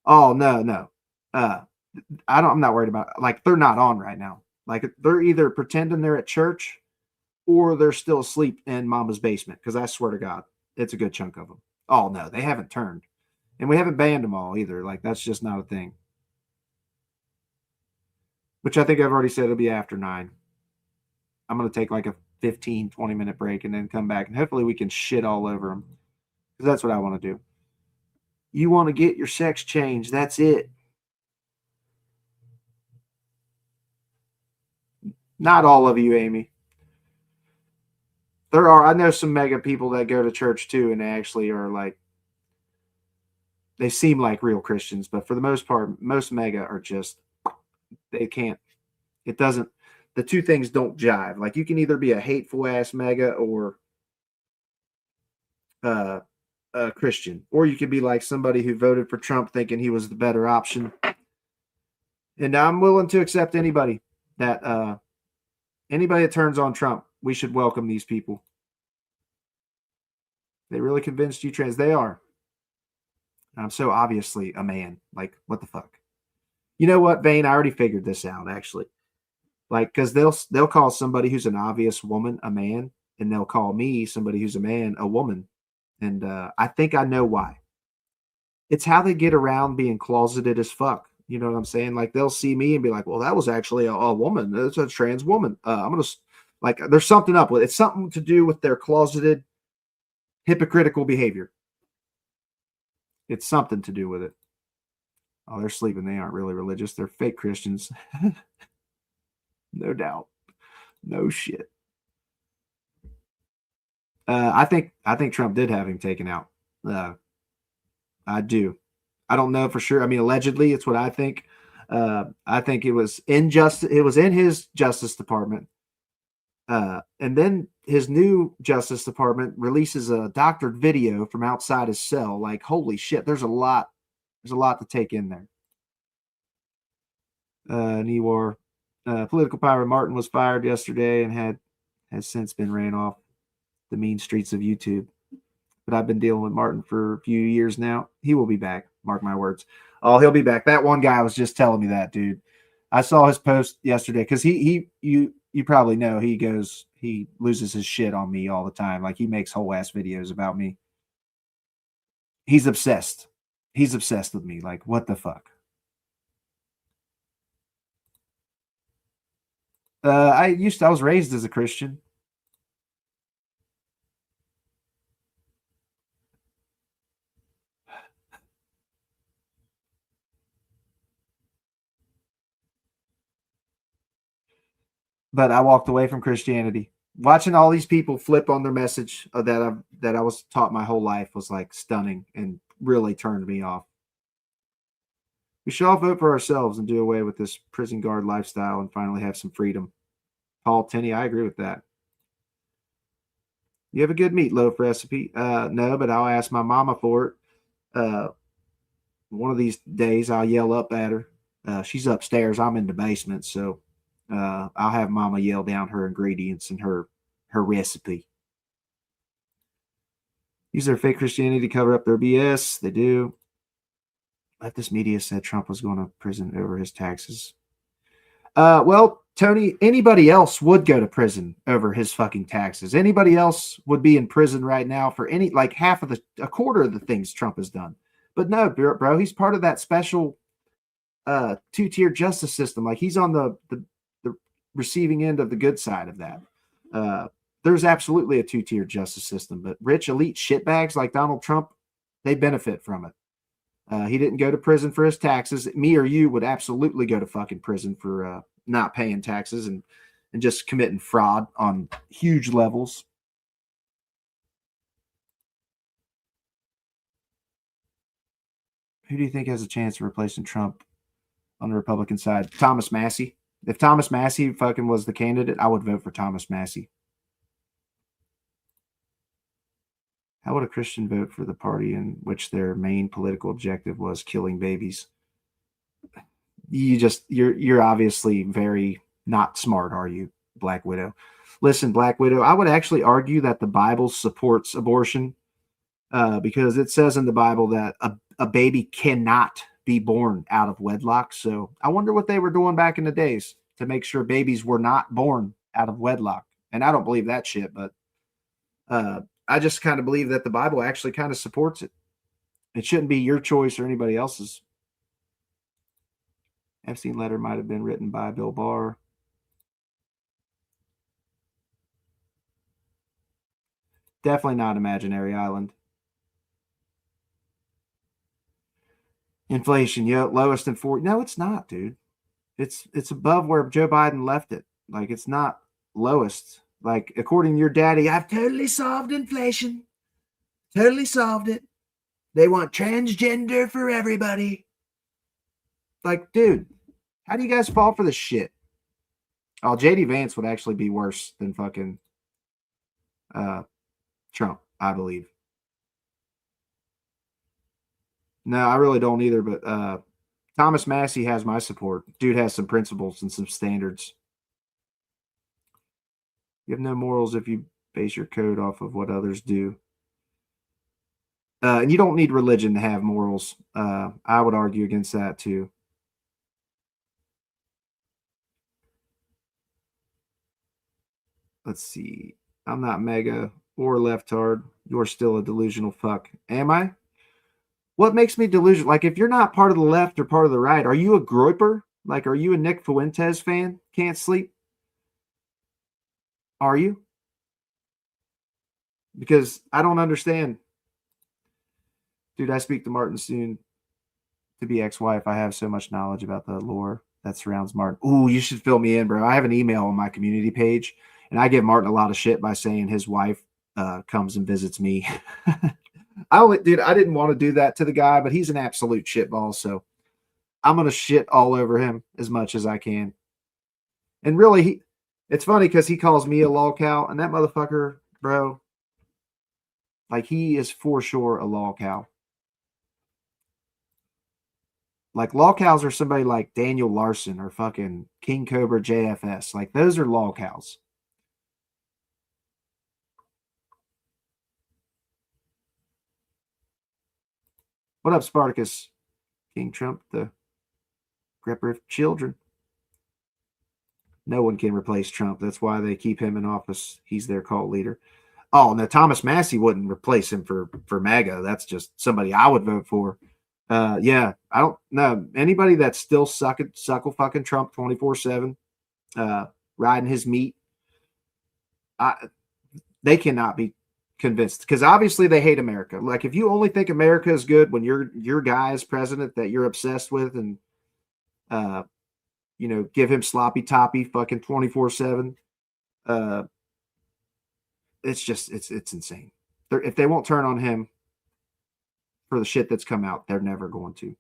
Oh, no. I'm not worried about it. Like, they're not on right now. Like, they're either pretending they're at church or they're still asleep in mama's basement. Because I swear to God, it's a good chunk of them. Oh, no, they haven't turned. And we haven't banned them all either. Like, that's just not a thing. Which I think I've already said it'll be after 9. I'm going to take like a 15, 20-minute break and then come back. And hopefully we can shit all over them. Because that's what I want to do. You want to get your sex changed. That's it. Not all of you, Amy. I know some mega people that go to church too, and they actually are like, they seem like real Christians, but for the most part, most mega are just, they can't, it doesn't, the two things don't jive. Like you can either be a hateful ass mega or a Christian, or you could be like somebody who voted for Trump thinking he was the better option. And I'm willing to accept anybody that turns on Trump. We should welcome these people. They really convinced you trans. They are. I'm so obviously a man. Like, what the fuck? You know what, Vane? I already figured this out, actually. Like, because they'll call somebody who's an obvious woman a man, and they'll call me, somebody who's a man, a woman. And I think I know why. It's how they get around being closeted as fuck. You know what I'm saying? Like, they'll see me and be like, well, that was actually a woman. It's a trans woman. I'm going to, like, there's something up with it. It's something to do with their closeted hypocritical behavior. It's something to do with it. Oh, they're sleeping. They aren't really religious. They're fake Christians. No doubt. No shit. I think Trump did have him taken out. I do. I don't know for sure. I mean, allegedly, it's what I think. I think it was injustice. It was in his Justice Department. And then his new Justice Department releases a doctored video from outside his cell. Like, holy shit, there's a lot to take in there. Newar, political power Martin was fired yesterday and has since been ran off the mean streets of YouTube. But I've been dealing with Martin for a few years now. He will be back. Mark my words. Oh, he'll be back. That one guy was just telling me that, dude. I saw his post yesterday because you probably know he loses his shit on me all the time. Like he makes whole ass videos about me. He's obsessed. He's obsessed with me. Like, what the fuck? I was raised as a Christian. But I walked away from Christianity. Watching all these people flip on their message that I was taught my whole life was like stunning and really turned me off. We should all vote for ourselves and do away with this prison guard lifestyle and finally have some freedom. Paul Tenney, I agree with that. You have a good meatloaf recipe? No, but I'll ask my mama for it. One of these days I'll yell up at her. She's upstairs. I'm in the basement, so I'll have mama yell down her ingredients and her recipe. Use their fake Christianity to cover up their BS. They do. Leftist media said Trump was going to prison over his taxes. Well, Tony, anybody else would go to prison over his fucking taxes. Anybody else would be in prison right now for a quarter of the things Trump has done. But no, bro, he's part of that special two-tier justice system. Like he's on the receiving end of the good side of that. There's absolutely a two-tier justice system, but rich elite shitbags like Donald Trump, they benefit from it. He didn't go to prison for his taxes. Me or you would absolutely go to fucking prison for not paying taxes and just committing fraud on huge levels. Who do you think has a chance of replacing Trump on the Republican side? Thomas Massie. If Thomas Massie fucking was the candidate, I would vote for Thomas Massie. How would a Christian vote for the party in which their main political objective was killing babies? You're obviously very not smart, are you, Black Widow? Listen, Black Widow, I would actually argue that the Bible supports abortion because it says in the Bible that a baby cannot be born out of wedlock. So I wonder what they were doing back in the days to make sure babies were not born out of wedlock. And I don't believe that shit, but I just kind of believe that the Bible actually kind of supports it. It shouldn't be your choice or anybody else's. Epstein letter might have been written by Bill Barr. Definitely not Imaginary Island. Inflation, lowest in 40. No, it's not, dude. It's above where Joe Biden left it. Like, it's not lowest. Like, according to your daddy, I've totally solved inflation. Totally solved it. They want transgender for everybody. Like, dude, how do you guys fall for this shit? Oh, JD Vance would actually be worse than fucking Trump, I believe. No, I really don't either, but Thomas Massey has my support. Dude has some principles and some standards. You have no morals if you base your code off of what others do. And you don't need religion to have morals. I would argue against that too. Let's see. I'm not mega or leftard. You're still a delusional fuck. Am I? What makes me delusional? Like, if you're not part of the left or part of the right, are you a groiper? Like, are you a Nick Fuentes fan? Can't sleep? Are you? Because I don't understand. Dude, I speak to Martin soon to be ex-wife. I have so much knowledge about the lore that surrounds Martin. Ooh, you should fill me in, bro. I have an email on my community page, and I give Martin a lot of shit by saying his wife comes and visits me. I didn't want to do that to the guy, but he's an absolute shitball, so I'm gonna shit all over him as much as I can. And really, it's funny because he calls me a lol cow, and that motherfucker, bro, like, he is for sure a lol cow. Like, lol cows are somebody like Daniel Larson or fucking King Cobra JFS. Like, those are lol cows. What up, Spartacus? King Trump, the gripper of children. No one can replace Trump. That's why they keep him in office. He's their cult leader. Oh, no, Thomas Massey wouldn't replace him for MAGA. That's just somebody I would vote for. Yeah, I don't know anybody that's still suckle fucking Trump 24/7, riding his meat. They cannot be convinced because obviously they hate America. Like, if you only think America is good when your guy is president that you're obsessed with, and give him sloppy toppy fucking 24/7. It's just it's insane. If they won't turn on him for the shit that's come out, they're never going to.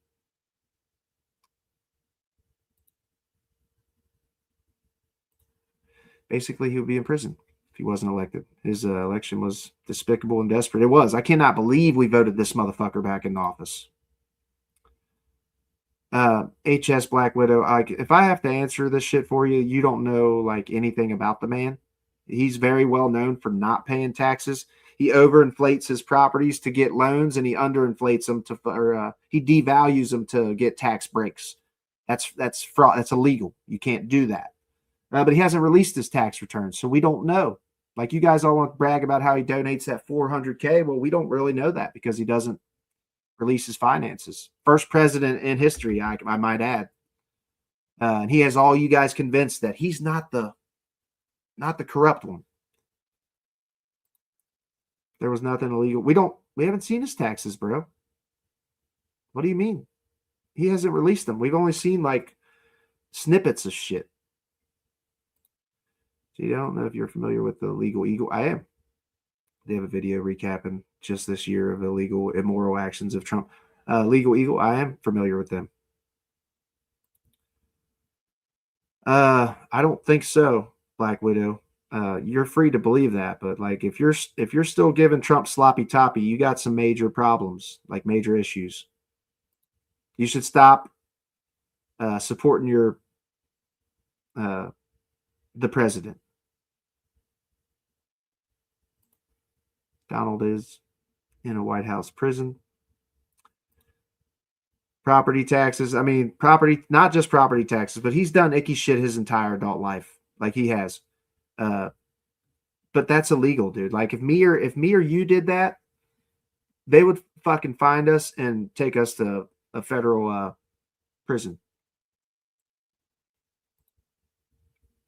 Basically, he would be in prison if he wasn't elected. His election was despicable and desperate. It was. I cannot believe we voted this motherfucker back in office. HS Black Widow. If I have to answer this shit for you, you don't know like anything about the man. He's very well known for not paying taxes. He overinflates his properties to get loans, and he underinflates them he devalues them to get tax breaks. That's fraud. That's illegal. You can't do that. But he hasn't released his tax returns, so we don't know. Like, you guys all want to brag about how he donates that $400K. Well, we don't really know that because he doesn't release his finances. First president in history, I might add. And he has all you guys convinced that he's not the corrupt one. There was nothing illegal. We haven't seen his taxes, bro. What do you mean? He hasn't released them. We've only seen like snippets of shit. See, I don't know if you're familiar with the Legal Eagle. I am. They have a video recapping just this year of illegal, immoral actions of Trump. Legal Eagle, I am familiar with them. I don't think so, Black Widow. You're free to believe that, but like, if you're still giving Trump sloppy toppy, you got some major problems, like major issues. You should stop supporting the president. Donald is in a White House prison. Property taxes. I mean, not just property taxes, but he's done icky shit his entire adult life. Like, he has. But that's illegal, dude. Like, if me or you did that, they would fucking find us and take us to a federal prison.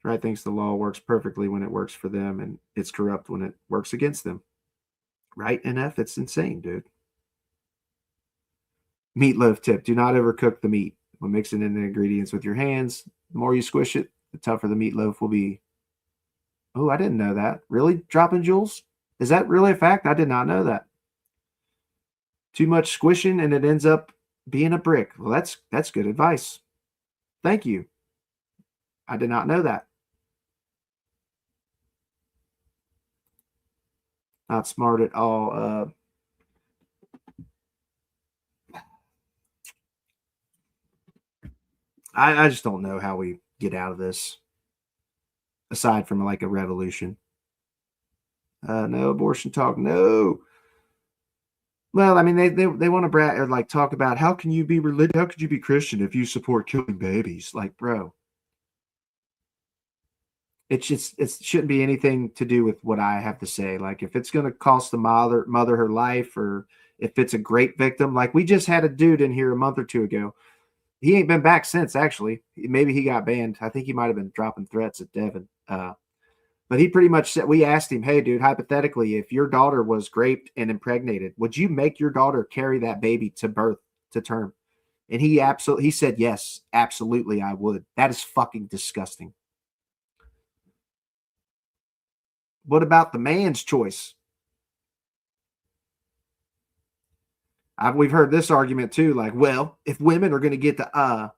Right thinks the law works perfectly when it works for them, and it's corrupt when it works against them. Right, NF? It's insane, dude. Meatloaf tip. Do not ever cook the meat. When mixing in the ingredients with your hands, the more you squish it, The tougher the meatloaf will be. Oh, I didn't know that. Really, dropping jewels? Is that really a fact? I did not know that. Too much squishing and it ends up being a brick. Well, that's good advice. Thank you. I did not know that. Not smart at all. I just don't know how we get out of this, aside from like a revolution. No abortion talk. No. Well, I mean, they want to brag or like talk about how can you be religious? How could you be Christian if you support killing babies? Like, bro, it shouldn't be anything to do with what I have to say. Like, if it's going to cost the mother her life, or if it's a great victim, like we just had a dude in here a month or two ago. He ain't been back since. Actually, maybe he got banned. I think he might have been dropping threats at Devin. But he pretty much said, we asked him, hey, dude, hypothetically, if your daughter was raped and impregnated, would you make your daughter carry that baby to birth, to term? And he said, yes, absolutely, I would. That is fucking disgusting. What about the man's choice? We've heard this argument too, like, well, if women are going to get to opt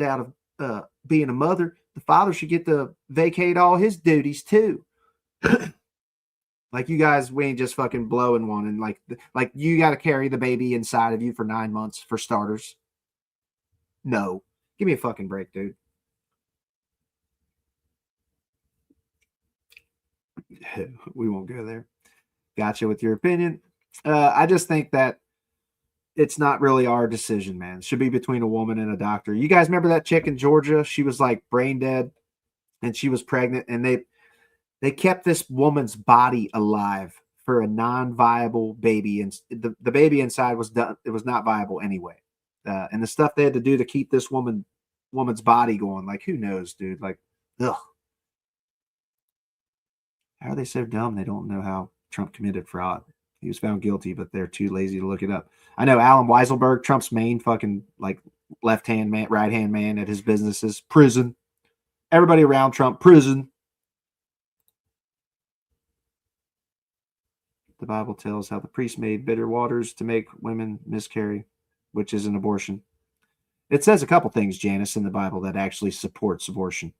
out of being a mother, the father should get to vacate all his duties too. Like, you guys, we ain't just fucking blowing one, and like you got to carry the baby inside of you for 9 months for starters. No, give me a fucking break, dude. We won't go there. Gotcha with your opinion. I just think that it's not really our decision, man. It should be between a woman and a doctor. You guys remember that chick in Georgia? She was like brain dead and she was pregnant, and they kept this woman's body alive for a non-viable baby, and the baby inside was done. It was not viable anyway. And the stuff they had to do to keep this woman's body going, like, who knows, dude? Like, ugh. How are they so dumb they don't know how Trump committed fraud? He was found guilty, but they're too lazy to look it up. I know Alan Weiselberg, Trump's main fucking like left-hand man, right-hand man at his businesses, prison. Everybody around Trump, prison. The Bible tells how the priest made bitter waters to make women miscarry, which is an abortion. It says a couple things, Janice, in the Bible that actually supports abortion.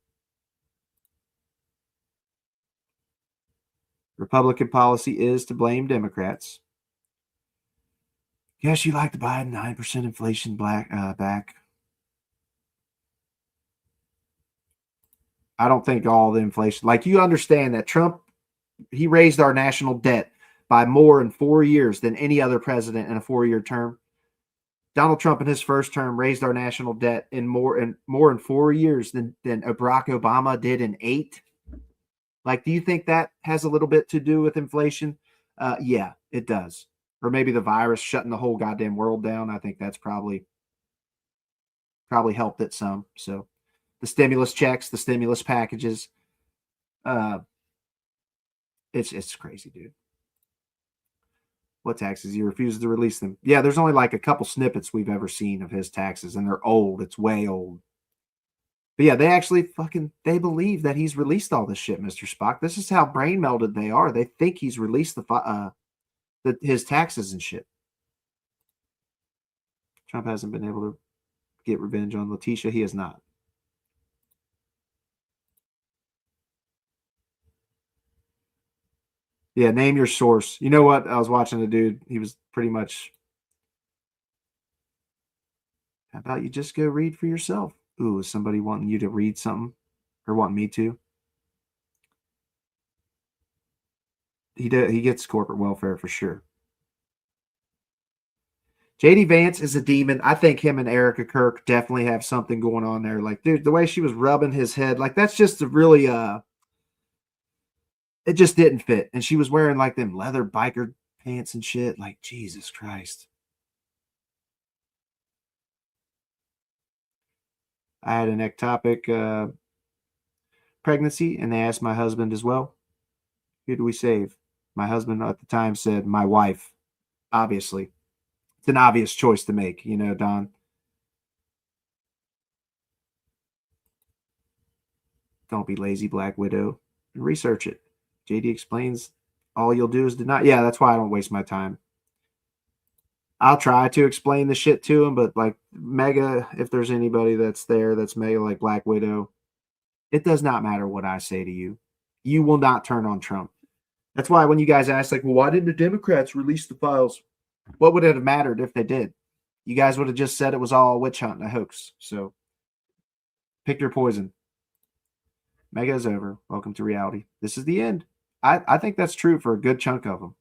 Republican policy is to blame Democrats. Yes, you like the Biden 9% inflation back. I don't think all the inflation, like, you understand that Trump, he raised our national debt by more in 4 years than any other president in a 4-year term. Donald Trump in his first term raised our national debt in more in 4 years than Barack Obama did in 8. Like, do you think that has a little bit to do with inflation? Yeah, it does. Or maybe the virus shutting the whole goddamn world down. I think that's probably helped it some. So the stimulus checks, the stimulus packages, it's crazy, dude. What taxes? He refuses to release them. Yeah, there's only like a couple snippets we've ever seen of his taxes, and they're old. It's way old. But yeah, they actually they believe that he's released all this shit, Mr. Spock. This is how brain melded they are. They think he's released his taxes and shit. Trump hasn't been able to get revenge on Letitia. He has not. Yeah, name your source. You know what? I was watching a dude. He was pretty much, how about you just go read for yourself? Ooh, is somebody wanting you to read something or wanting me to? He gets corporate welfare for sure. JD Vance is a demon. I think him and Erica Kirk definitely have something going on there. Like, dude, the way she was rubbing his head, like, that's just a really it just didn't fit. And she was wearing like them leather biker pants and shit. Like, Jesus Christ. I had an ectopic pregnancy, and they asked my husband as well. Who do we save? My husband at the time said, my wife. Obviously. It's an obvious choice to make, you know, Don. Don't be lazy, Black Widow. Research it. JD explains all you'll do is deny. Yeah, that's why I don't waste my time. I'll try to explain the shit to him, but like Mega, if there's anybody that's there that's Mega like Black Widow, it does not matter what I say to you. You will not turn on Trump. That's why when you guys ask, like, well, why didn't the Democrats release the files? What would it have mattered if they did? You guys would have just said it was all a witch hunt and a hoax. So pick your poison. Mega is over. Welcome to reality. This is the end. I think that's true for a good chunk of them.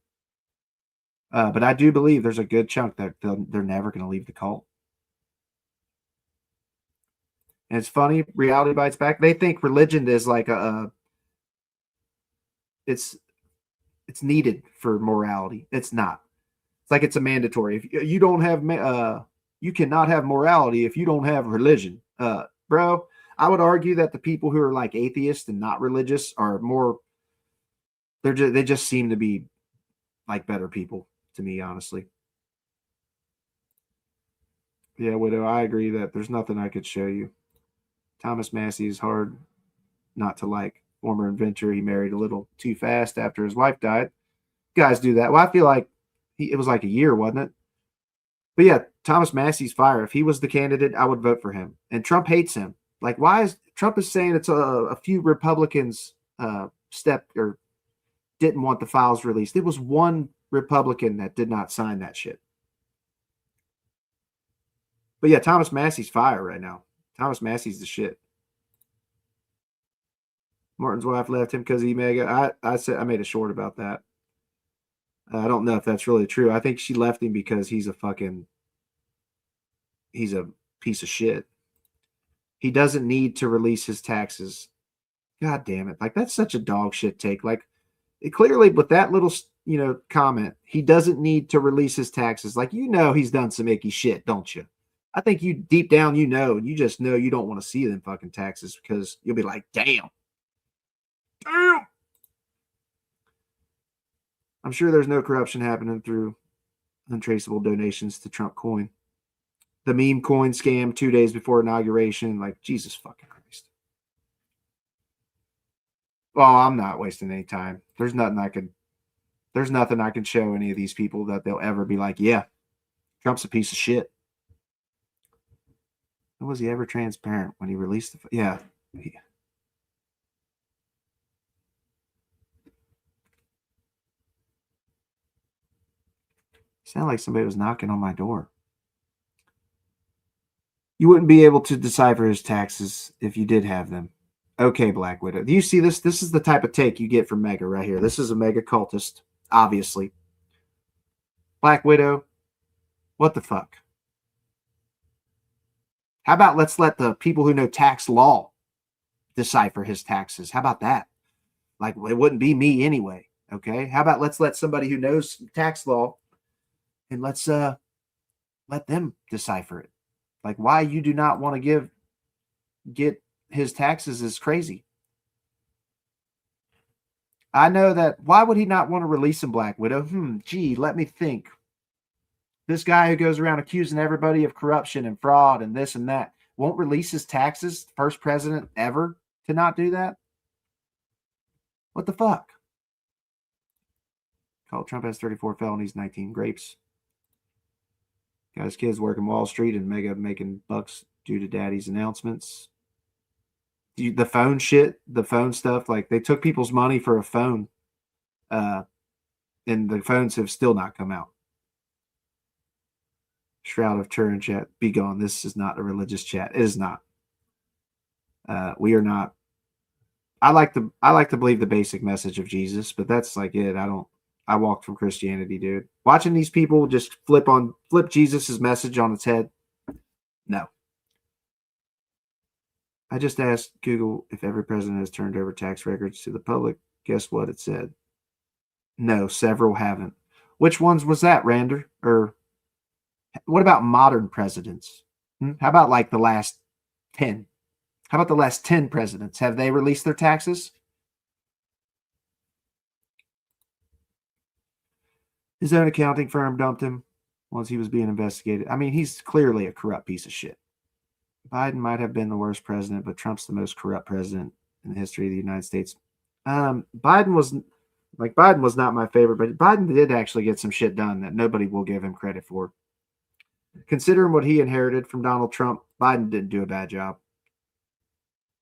But I do believe there's a good chunk that they're never going to leave the cult. And it's funny, reality bites back. They think religion is like it's needed for morality. It's not. It's like it's a mandatory. If you don't have you cannot have morality if you don't have religion. Bro, I would argue that the people who are like atheists and not religious are more they just seem to be like better people to me, honestly. Yeah, Widow, I agree that there's nothing I could show you. Thomas Massey is hard not to like. Former inventor, he married a little too fast after his wife died. Guys do that. Well, I feel like it was like a year, wasn't it? But yeah, Thomas Massey's fire. If he was the candidate, I would vote for him. And Trump hates him. Like, why is Trump is saying it's a few Republicans didn't want the files released. It was one Republican that did not sign that shit. But yeah, Thomas Massey's fire right now. Thomas Massey's the shit. Martin's wife left him because he mega. I made a short about that. I don't know if that's really true. I think she left him because he's a piece of shit. He doesn't need to release his taxes. God damn it. Like, that's such a dog shit take. Like, it clearly, with that little, comment, he doesn't need to release his taxes. Like, he's done some icky shit, don't you? I think you deep down, you just know you don't want to see them fucking taxes because you'll be like, damn. I'm sure there's no corruption happening through untraceable donations to Trump coin. The meme coin scam 2 days before inauguration. Like, Jesus fucking Christ. Well, I'm not wasting any time. There's nothing I can show any of these people that they'll ever be like, yeah, Trump's a piece of shit. Was he ever transparent when he released the? Yeah. Sound like somebody was knocking on my door. You wouldn't be able to decipher his taxes if you did have them. Okay, Black Widow. Do you see this? This is the type of take you get from Mega right here. This is a Mega cultist, obviously. Black Widow, what the fuck? How about let's let the people who know tax law decipher his taxes? How about that? Like, it wouldn't be me anyway, okay? How about let's let somebody who knows tax law and let's let them decipher it. Like, why you do not want to get his taxes is crazy. I know that. Why would he not want to release him, Black Widow? Gee, let me think. This guy who goes around accusing everybody of corruption and fraud and this and that won't release his taxes. First president ever to not do that. What the fuck? Called Trump has 34 felonies, 19 grapes. Got his kids working Wall Street and Mega making bucks due to daddy's announcements. The phone shit, the phone stuff, like they took people's money for a phone, and the phones have still not come out. Shroud of Turin chat, be gone. This is not a religious chat. It is not. We are not. I like to believe the basic message of Jesus, but that's like it. I walked from Christianity, dude. Watching these people just flip Jesus's message on its head. No. I just asked Google if every president has turned over tax records to the public. Guess what it said? No, several haven't. Which ones was that, Rander? Or what about modern presidents? How about like the last 10? How about the last 10 presidents? Have they released their taxes? His own accounting firm dumped him once he was being investigated. I mean, he's clearly a corrupt piece of shit. Biden might have been the worst president, but Trump's the most corrupt president in the history of the United States. Biden was not my favorite, but Biden did actually get some shit done that nobody will give him credit for. Considering what he inherited from Donald Trump, Biden didn't do a bad job.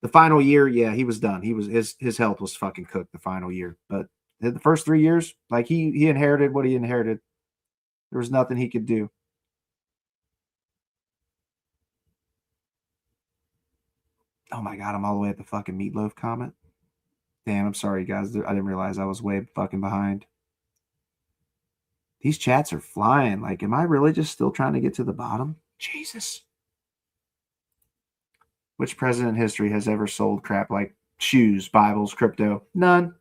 The final year, yeah, he was done. His health was fucking cooked the final year. But the first 3 years, like he inherited what he inherited. There was nothing he could do. Oh my God, I'm all the way at the fucking meatloaf comment. Damn, I'm sorry, guys. I didn't realize I was way fucking behind. These chats are flying. Like, am I really just still trying to get to the bottom? Jesus. Which president in history has ever sold crap like shoes, Bibles, crypto? None.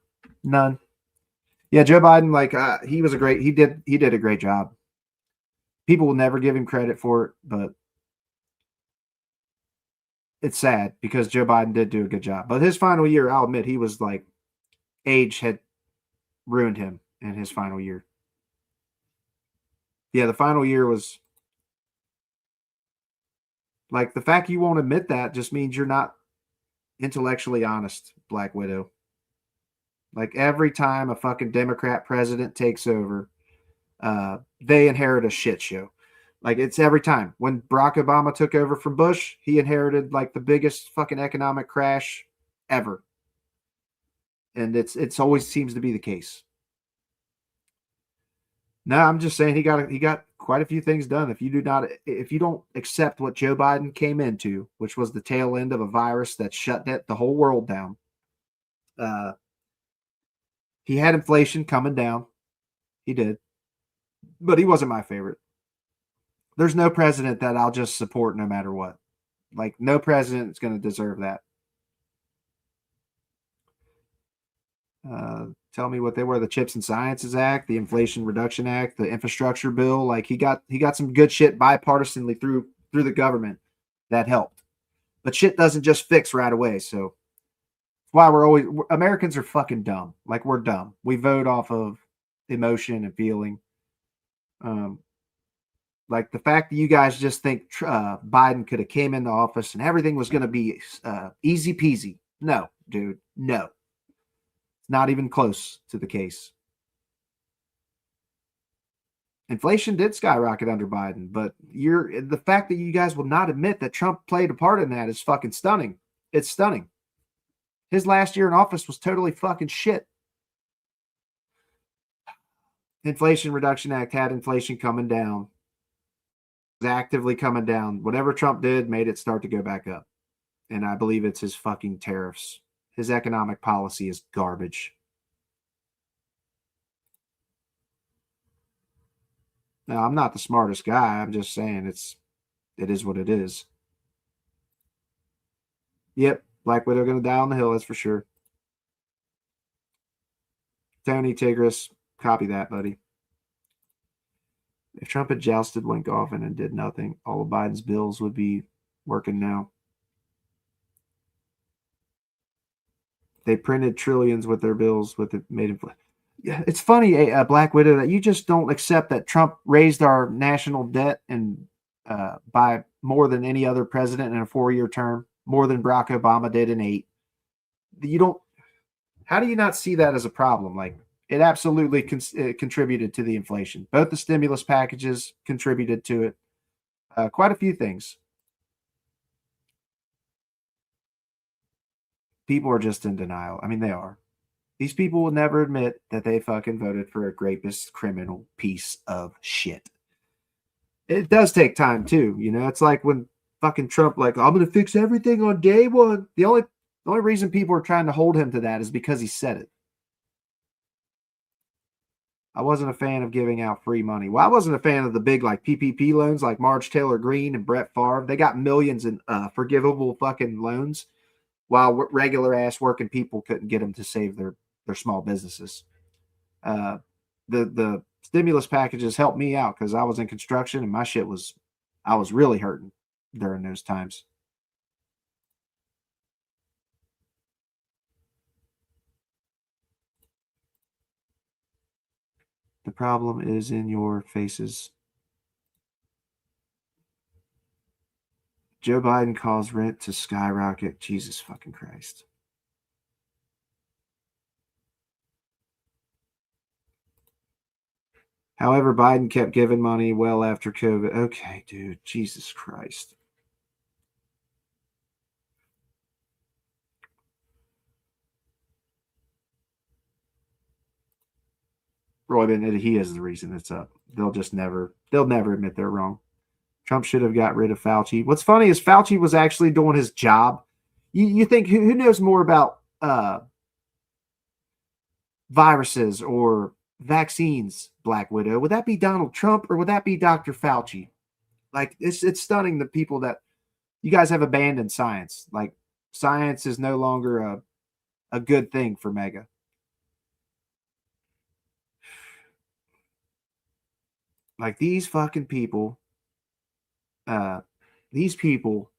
Yeah, Joe Biden, like he did a great job. People will never give him credit for it, but it's sad because Joe Biden did do a good job. But his final year, I'll admit, he was like, age had ruined him in his final year. Yeah, the final year was like, the fact you won't admit that just means you're not intellectually honest, Black Widow. Like, every time a fucking Democrat president takes over, they inherit a shit show. Like, it's every time. When Barack Obama took over from Bush, he inherited like the biggest fucking economic crash ever. And it's always seems to be the case. No, I'm just saying he got quite a few things done. If you don't accept what Joe Biden came into, which was the tail end of a virus that shut the whole world down, he had inflation coming down. He did, but he wasn't my favorite. There's no president that I'll just support no matter what. Like, no president is going to deserve that. Tell me what they were: the Chips and Sciences Act, the Inflation Reduction Act, the Infrastructure Bill. Like, he got some good shit bipartisanly through the government that helped. But shit doesn't just fix right away. So that's why Americans are fucking dumb. Like, we're dumb. We vote off of emotion and feeling. Like, the fact that you guys just think Biden could have came into office and everything was going to be easy peasy. No, dude, no. Not even close to the case. Inflation did skyrocket under Biden, but the fact that you guys will not admit that Trump played a part in that is fucking stunning. It's stunning. His last year in office was totally fucking shit. Inflation Reduction Act had inflation coming down. It was actively coming down. Whatever Trump did made it start to go back up. And I believe it's his fucking tariffs. His economic policy is garbage. Now, I'm not the smartest guy. I'm just saying it is what it is. Yep, Black Widow going to die on the hill, that's for sure. Tony Tigris, copy that, buddy. If Trump had jousted Winkoffen and did nothing, all of Biden's bills would be working now. They printed trillions with their bills with it made it. Yeah, it's funny, Black Widow, that you just don't accept that Trump raised our national debt and by more than any other president in a 4-year term, more than Barack Obama did in 8. You don't. How do you not see that as a problem? Like, it absolutely contributed to the inflation. Both the stimulus packages contributed to it. Quite a few things. People are just in denial. I mean, they are. These people will never admit that they fucking voted for a rapist, criminal piece of shit. It does take time, too. You know, it's like when fucking Trump, like, I'm going to fix everything on day one. The only reason people are trying to hold him to that is because he said it. I wasn't a fan of giving out free money. Well, I wasn't a fan of the big, like, PPP loans like Marge Taylor Greene and Brett Favre. They got millions in forgivable fucking loans, while regular ass working people couldn't get them to save their small businesses. The stimulus packages helped me out because I was in construction and I was really hurting during those times. The problem is in your faces. Joe Biden caused rent to skyrocket. Jesus fucking Christ. However, Biden kept giving money well after COVID. Okay, dude. Jesus Christ. Roy Bennett, he is the reason it's up. They'll never admit they're wrong. Trump should have got rid of Fauci. What's funny is Fauci was actually doing his job. You think who knows more about viruses or vaccines, Black Widow? Would that be Donald Trump or would that be Dr. Fauci? Like it's stunning the people that you guys have abandoned science. Like science is no longer a good thing for Mega. Like these fucking people, these people,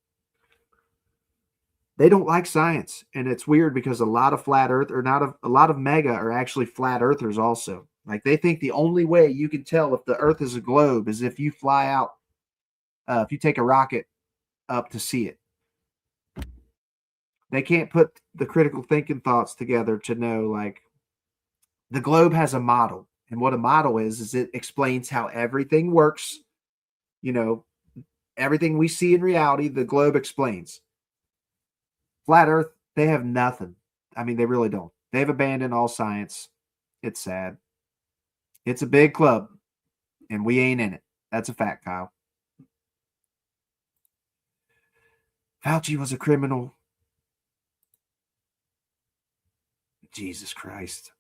they don't like science. And it's weird because a lot of flat earth or not a lot of Mega are actually flat earthers also. Like they think the only way you can tell if the earth is a globe is if you fly out, if you take a rocket up to see it. They can't put the critical thinking thoughts together to know like the globe has a model. And what a model is it explains how everything works. You know, everything we see in reality, the globe explains. Flat Earth, they have nothing. I mean, they really don't. They've abandoned all science. It's sad. It's a big club, and we ain't in it. That's a fact, Kyle. Fauci was a criminal. Jesus Christ.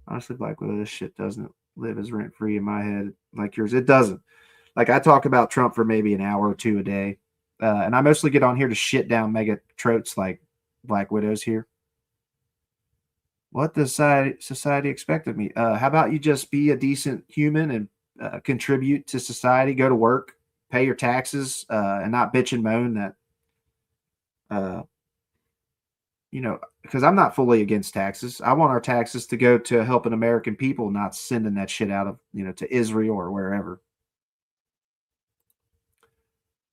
Honestly, Black Widow, this shit doesn't live as rent free in my head like yours. It doesn't. Like I talk about Trump for maybe an hour or two a day, and I mostly get on here to shit down mega trotes like Black Widows here. What does society expect of me? How about you just be a decent human and contribute to society, go to work, pay your taxes, and not bitch and moan that, because I'm not fully against taxes. I want our taxes to go to helping American people, not sending that shit out of, to Israel or wherever.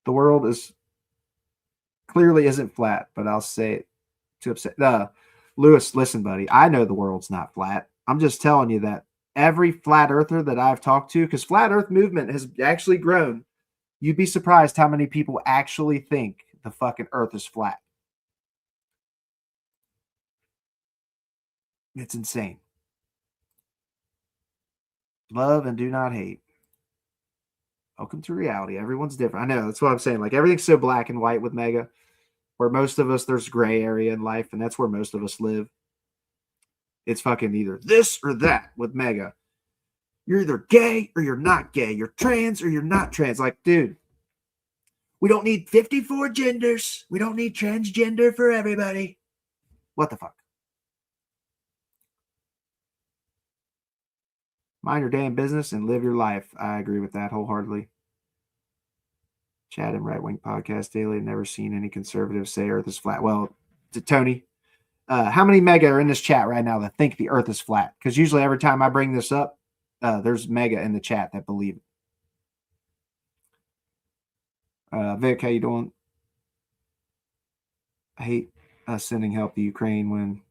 The world is clearly isn't flat, but I'll say it to upset. Lewis, listen, buddy, I know the world's not flat. I'm just telling you that every flat earther that I've talked to, because flat earth movement has actually grown, you'd be surprised how many people actually think the fucking earth is flat. It's insane. Love and do not hate. Welcome to reality. Everyone's different. I know. That's what I'm saying. Like everything's so black and white with Mega, where most of us, there's gray area in life, and that's where most of us live. It's fucking either this or that with Mega. You're either gay or you're not gay. You're trans or you're not trans. Like, dude, we don't need 54 genders. We don't need transgender for everybody. What the fuck? Mind your damn business and live your life. I agree with that wholeheartedly. Chat and Right Wing Podcast Daily. Never seen any conservatives say Earth is flat. Well, to Tony, how many Mega are in this chat right now that think the Earth is flat? Because usually every time I bring this up, there's Mega in the chat that believe it. Vic, how you doing? I hate sending help to Ukraine when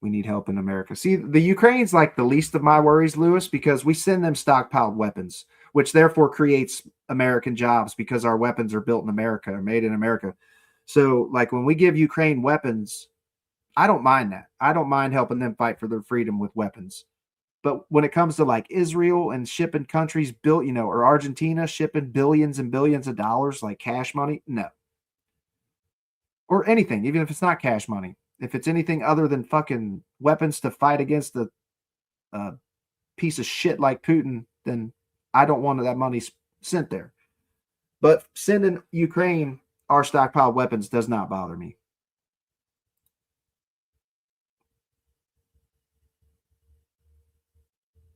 we need help in America. See, the Ukraine's like the least of my worries, Lewis, because we send them stockpiled weapons, which therefore creates American jobs because our weapons are built in America, or made in America. So, like when we give Ukraine weapons, I don't mind that. I don't mind helping them fight for their freedom with weapons. But when it comes to like Israel and shipping countries built, or Argentina shipping billions and billions of dollars, like cash money, no. Or anything, even if it's not cash money. If it's anything other than fucking weapons to fight against the piece of shit like Putin, then I don't want that money sent there. But sending Ukraine our stockpiled weapons does not bother me.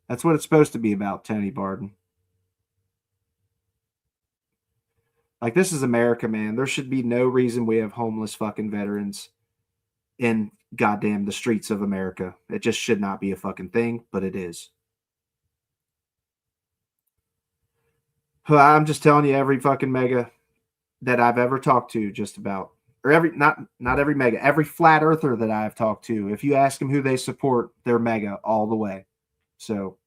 That's what it's supposed to be about, Tony Barden. Like, this is America, man. There should be no reason we have homeless fucking veterans in goddamn the streets of America. It just should not be a fucking thing, but it is. I'm just telling you, every fucking Mega that I've ever talked to, just about, or every not every mega, every flat earther that I've talked to, if you ask them who they support, they're mega all the way. So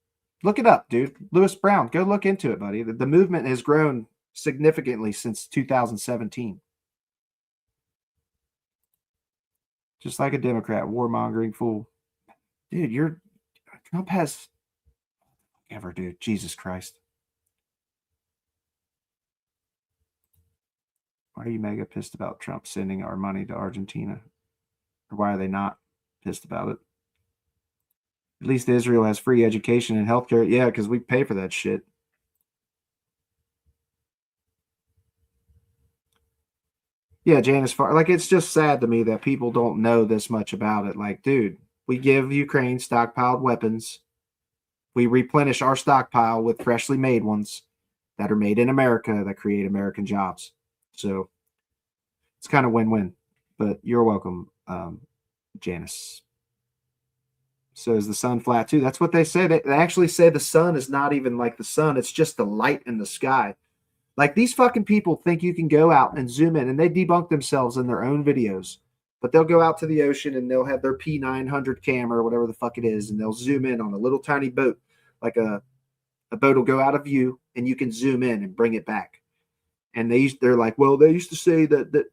look it up, dude. Lewis Brown, go look into it, buddy. The movement has grown significantly since 2017. Just like a Democrat, warmongering fool. Dude, Trump has ever, dude. Jesus Christ. Why are you mega pissed about Trump sending our money to Argentina? Or why are they not pissed about it? At least Israel has free education and healthcare. Yeah, because we pay for that shit. Yeah, Janice Farr. Like, it's just sad to me that people don't know this much about it. Like, dude, we give Ukraine stockpiled weapons. We replenish our stockpile with freshly made ones that are made in America that create American jobs. So it's kind of win-win. But you're welcome, Janice. So is the sun flat too? That's what they say. They actually say the sun is not even like the sun. It's just the light in the sky. Like, these fucking people think you can go out and zoom in, and they debunk themselves in their own videos. But they'll go out to the ocean and they'll have their P900 camera or whatever the fuck it is, and they'll zoom in on a little tiny boat. Like a boat will go out of view, and you can zoom in and bring it back. And they're like, well, they used to say that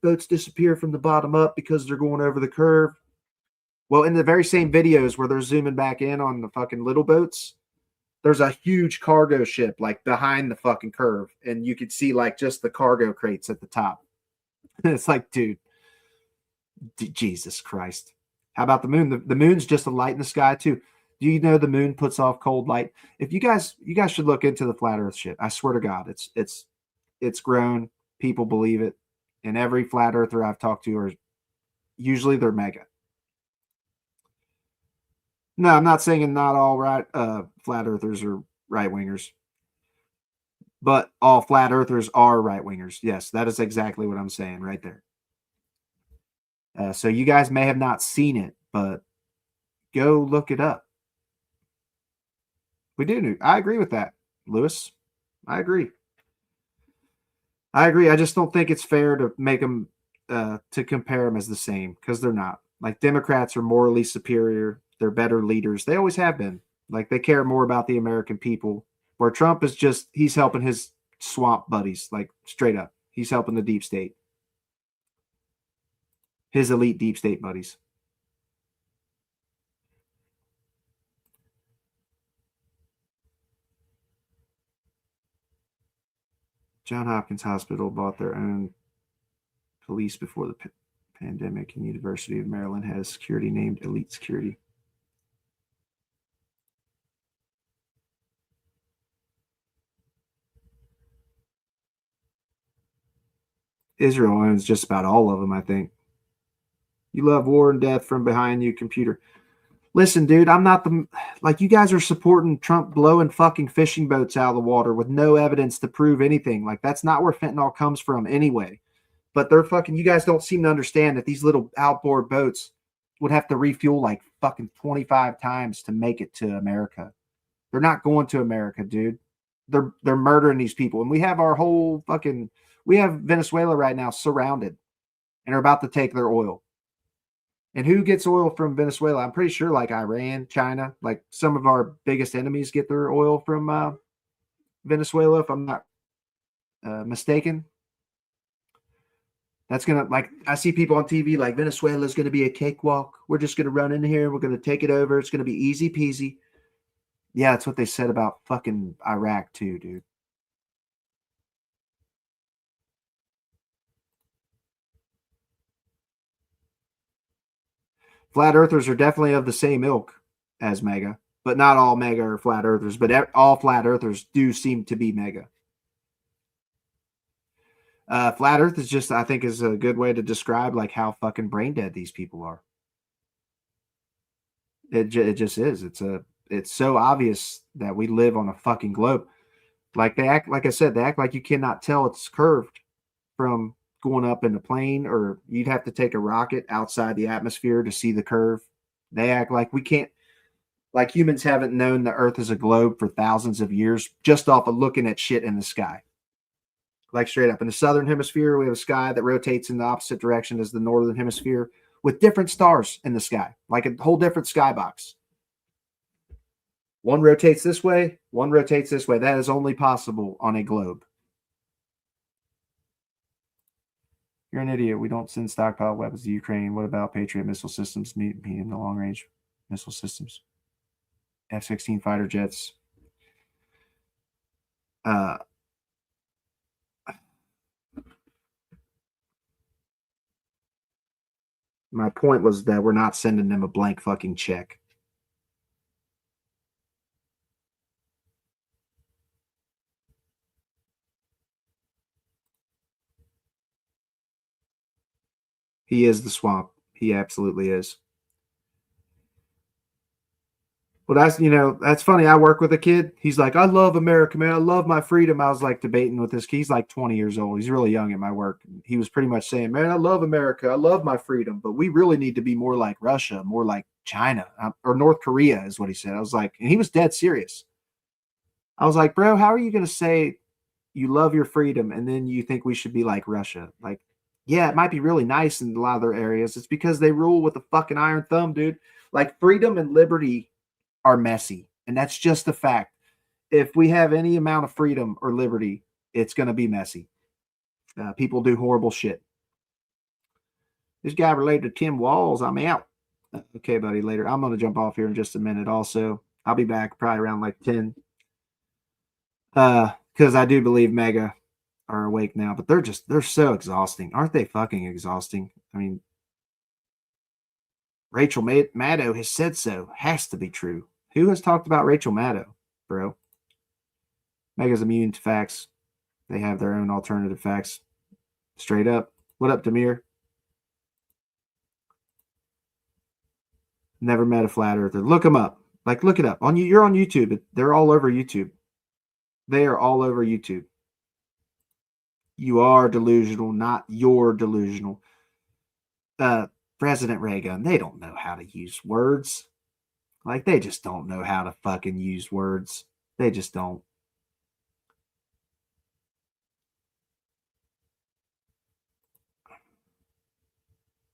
boats disappear from the bottom up because they're going over the curve. Well, in the very same videos where they're zooming back in on the fucking little boats, there's a huge cargo ship like behind the fucking curve, and you could see like just the cargo crates at the top. It's like, dude, Jesus Christ. How about the moon? The moon's just a light in the sky too. Do you know the moon puts off cold light? If you guys should look into the flat earth shit. I swear to God, it's grown. People believe it. And every flat earther I've talked to are usually they're mega. No, I'm not saying not all flat earthers are right wingers, but all flat earthers are right wingers. Yes, that is exactly what I'm saying right there. So you guys may have not seen it, but go look it up. We do. I agree with that, Lewis. I agree. I just don't think it's fair to make them to compare them as the same, because they're not. Like, Democrats are morally superior. They're better leaders. They always have been. Like, they care more about the American people. Where Trump is just, he's helping his swamp buddies, like, straight up. He's helping the deep state. His elite deep state buddies. Johns Hopkins Hospital bought their own police before the pandemic, and University of Maryland has security named Elite Security. Israel owns just about all of them, I think. You love war and death from behind you, computer. Listen, dude, I'm not you guys are supporting Trump blowing fucking fishing boats out of the water with no evidence to prove anything. Like, that's not where fentanyl comes from anyway. But you guys don't seem to understand that these little outboard boats would have to refuel like fucking 25 times to make it to America. They're not going to America, dude. They're murdering these people. And we have we have Venezuela right now surrounded and are about to take their oil. And who gets oil from Venezuela? I'm pretty sure like Iran, China, like some of our biggest enemies get their oil from Venezuela, if I'm not mistaken. That's going to, like, I see people on TV like, Venezuela is going to be a cakewalk. We're just going to run in here. We're going to take it over. It's going to be easy peasy. Yeah, that's what they said about fucking Iraq too, dude. Flat earthers are definitely of the same ilk as mega, but not all mega are flat earthers, but all flat earthers do seem to be mega. Flat earth is just, I think, is a good way to describe like how fucking brain dead these people are. It just is. It's so obvious that we live on a fucking globe. Like, they act, like I said, they act like you cannot tell it's curved from going up in a plane, or you'd have to take a rocket outside the atmosphere to see the curve. They act like we can't, like humans haven't known the earth is a globe for thousands of years just off of looking at shit in the sky. Like straight up. In the southern hemisphere, we have a sky that rotates in the opposite direction as the northern hemisphere with different stars in the sky, like a whole different skybox. One rotates this way, one rotates this way. That is only possible on a globe. You're an idiot. We don't send stockpile weapons to Ukraine. What about Patriot missile systems, medium to long range missile systems? F-16 fighter jets. My point was that we're not sending them a blank fucking check. He is the swamp. He absolutely is. Well, that's funny. I work with a kid. He's like, I love America, man. I love my freedom. I was like debating with this kid. He's like 20 years old. He's really young at my work. He was pretty much saying, man, I love America. I love my freedom, but we really need to be more like Russia, more like China or North Korea is what he said. I was like, and he was dead serious. I was like, bro, how are you going to say you love your freedom and then you think we should be like Russia? Like, yeah, it might be really nice in a lot of their areas. It's because they rule with a fucking iron thumb, dude. Like freedom and liberty are messy, and that's just the fact. If we have any amount of freedom or liberty, it's going to be messy. People do horrible shit. This guy related to Tim Walls. I'm out. Okay, buddy, later. I'm going to jump off here in just a minute also. I'll be back probably around like 10. Because I do believe Mega are awake now, but they're so exhausting. Aren't they fucking exhausting? I mean, Rachel Maddow has said so. Has to be true. Who has talked about Rachel Maddow, bro? Mega's immune to facts. They have their own alternative facts. Straight up. What up, Demir? Never met a flat earther. Look them up. Like, look it up. You're on YouTube. They're all over YouTube. They are all over YouTube. You are delusional, not you're delusional. President Reagan, they don't know how to use words. Like, they just don't know how to fucking use words. They just don't.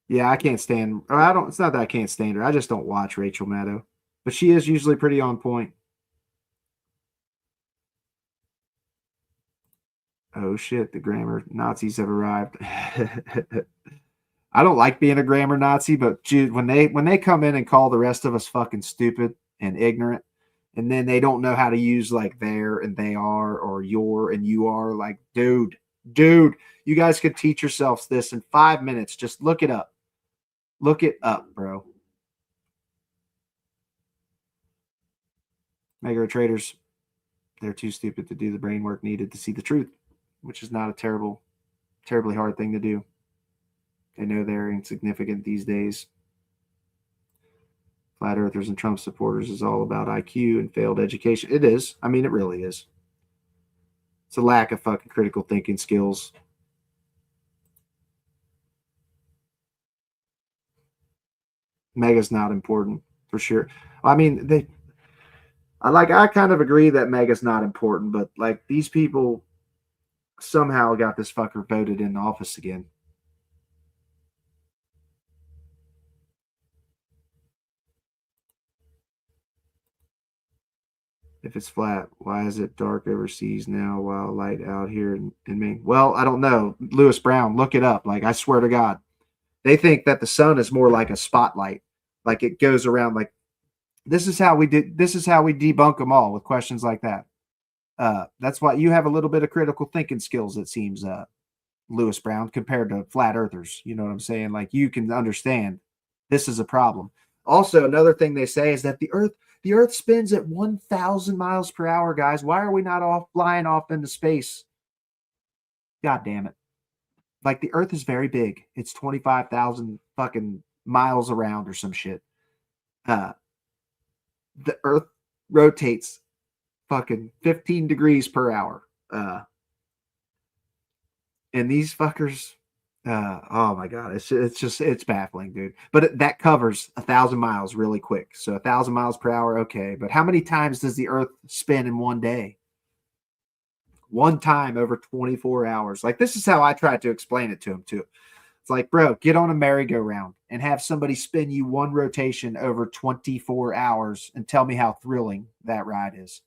Yeah, I can't stand, or I don't, it's not that I can't stand her. I just don't watch Rachel Maddow. But she is usually pretty on point. Oh shit, the grammar Nazis have arrived. I don't like being a grammar Nazi, but dude, when they come in and call the rest of us fucking stupid and ignorant, and then they don't know how to use like there and they are or your and you are, like, dude, you guys could teach yourselves this in 5 minutes. Just look it up. Look it up, bro. Mega traders, they're too stupid to do the brain work needed to see the truth, which is not a terribly hard thing to do. They know they're insignificant these days. Flat earthers and Trump supporters is all about IQ and failed education. It is. I mean, it really is. It's a lack of fucking critical thinking skills. Mega's not important for sure. I mean, I kind of agree that Mega's not important, but like these people somehow got this fucker voted in office again. If it's flat, why is it dark overseas now while light out here in Maine? Well, I don't know. Lewis Brown, look it up. Like, I swear to God. They think that the sun is more like a spotlight. Like, it goes around. Like, this is how we debunk them all with questions like that. That's why you have a little bit of critical thinking skills, it seems, Lewis Brown, compared to flat earthers. You know what I'm saying? Like, you can understand this is a problem. Also, another thing they say is that the earth spins at 1,000 miles per hour, guys. Why are we not flying off into space? God damn it. Like, the earth is very big. It's 25,000 fucking miles around or some shit. The earth rotates fucking 15 degrees per hour. And these fuckers, oh my God, it's baffling, dude. But that covers 1,000 miles really quick. So 1,000 miles per hour, okay. But how many times does the earth spin in one day? one time over 24 hours. Like, this is how I tried to explain it to him, too. It's like, bro, get on a merry-go-round and have somebody spin you one rotation over 24 hours and tell me how thrilling that ride is.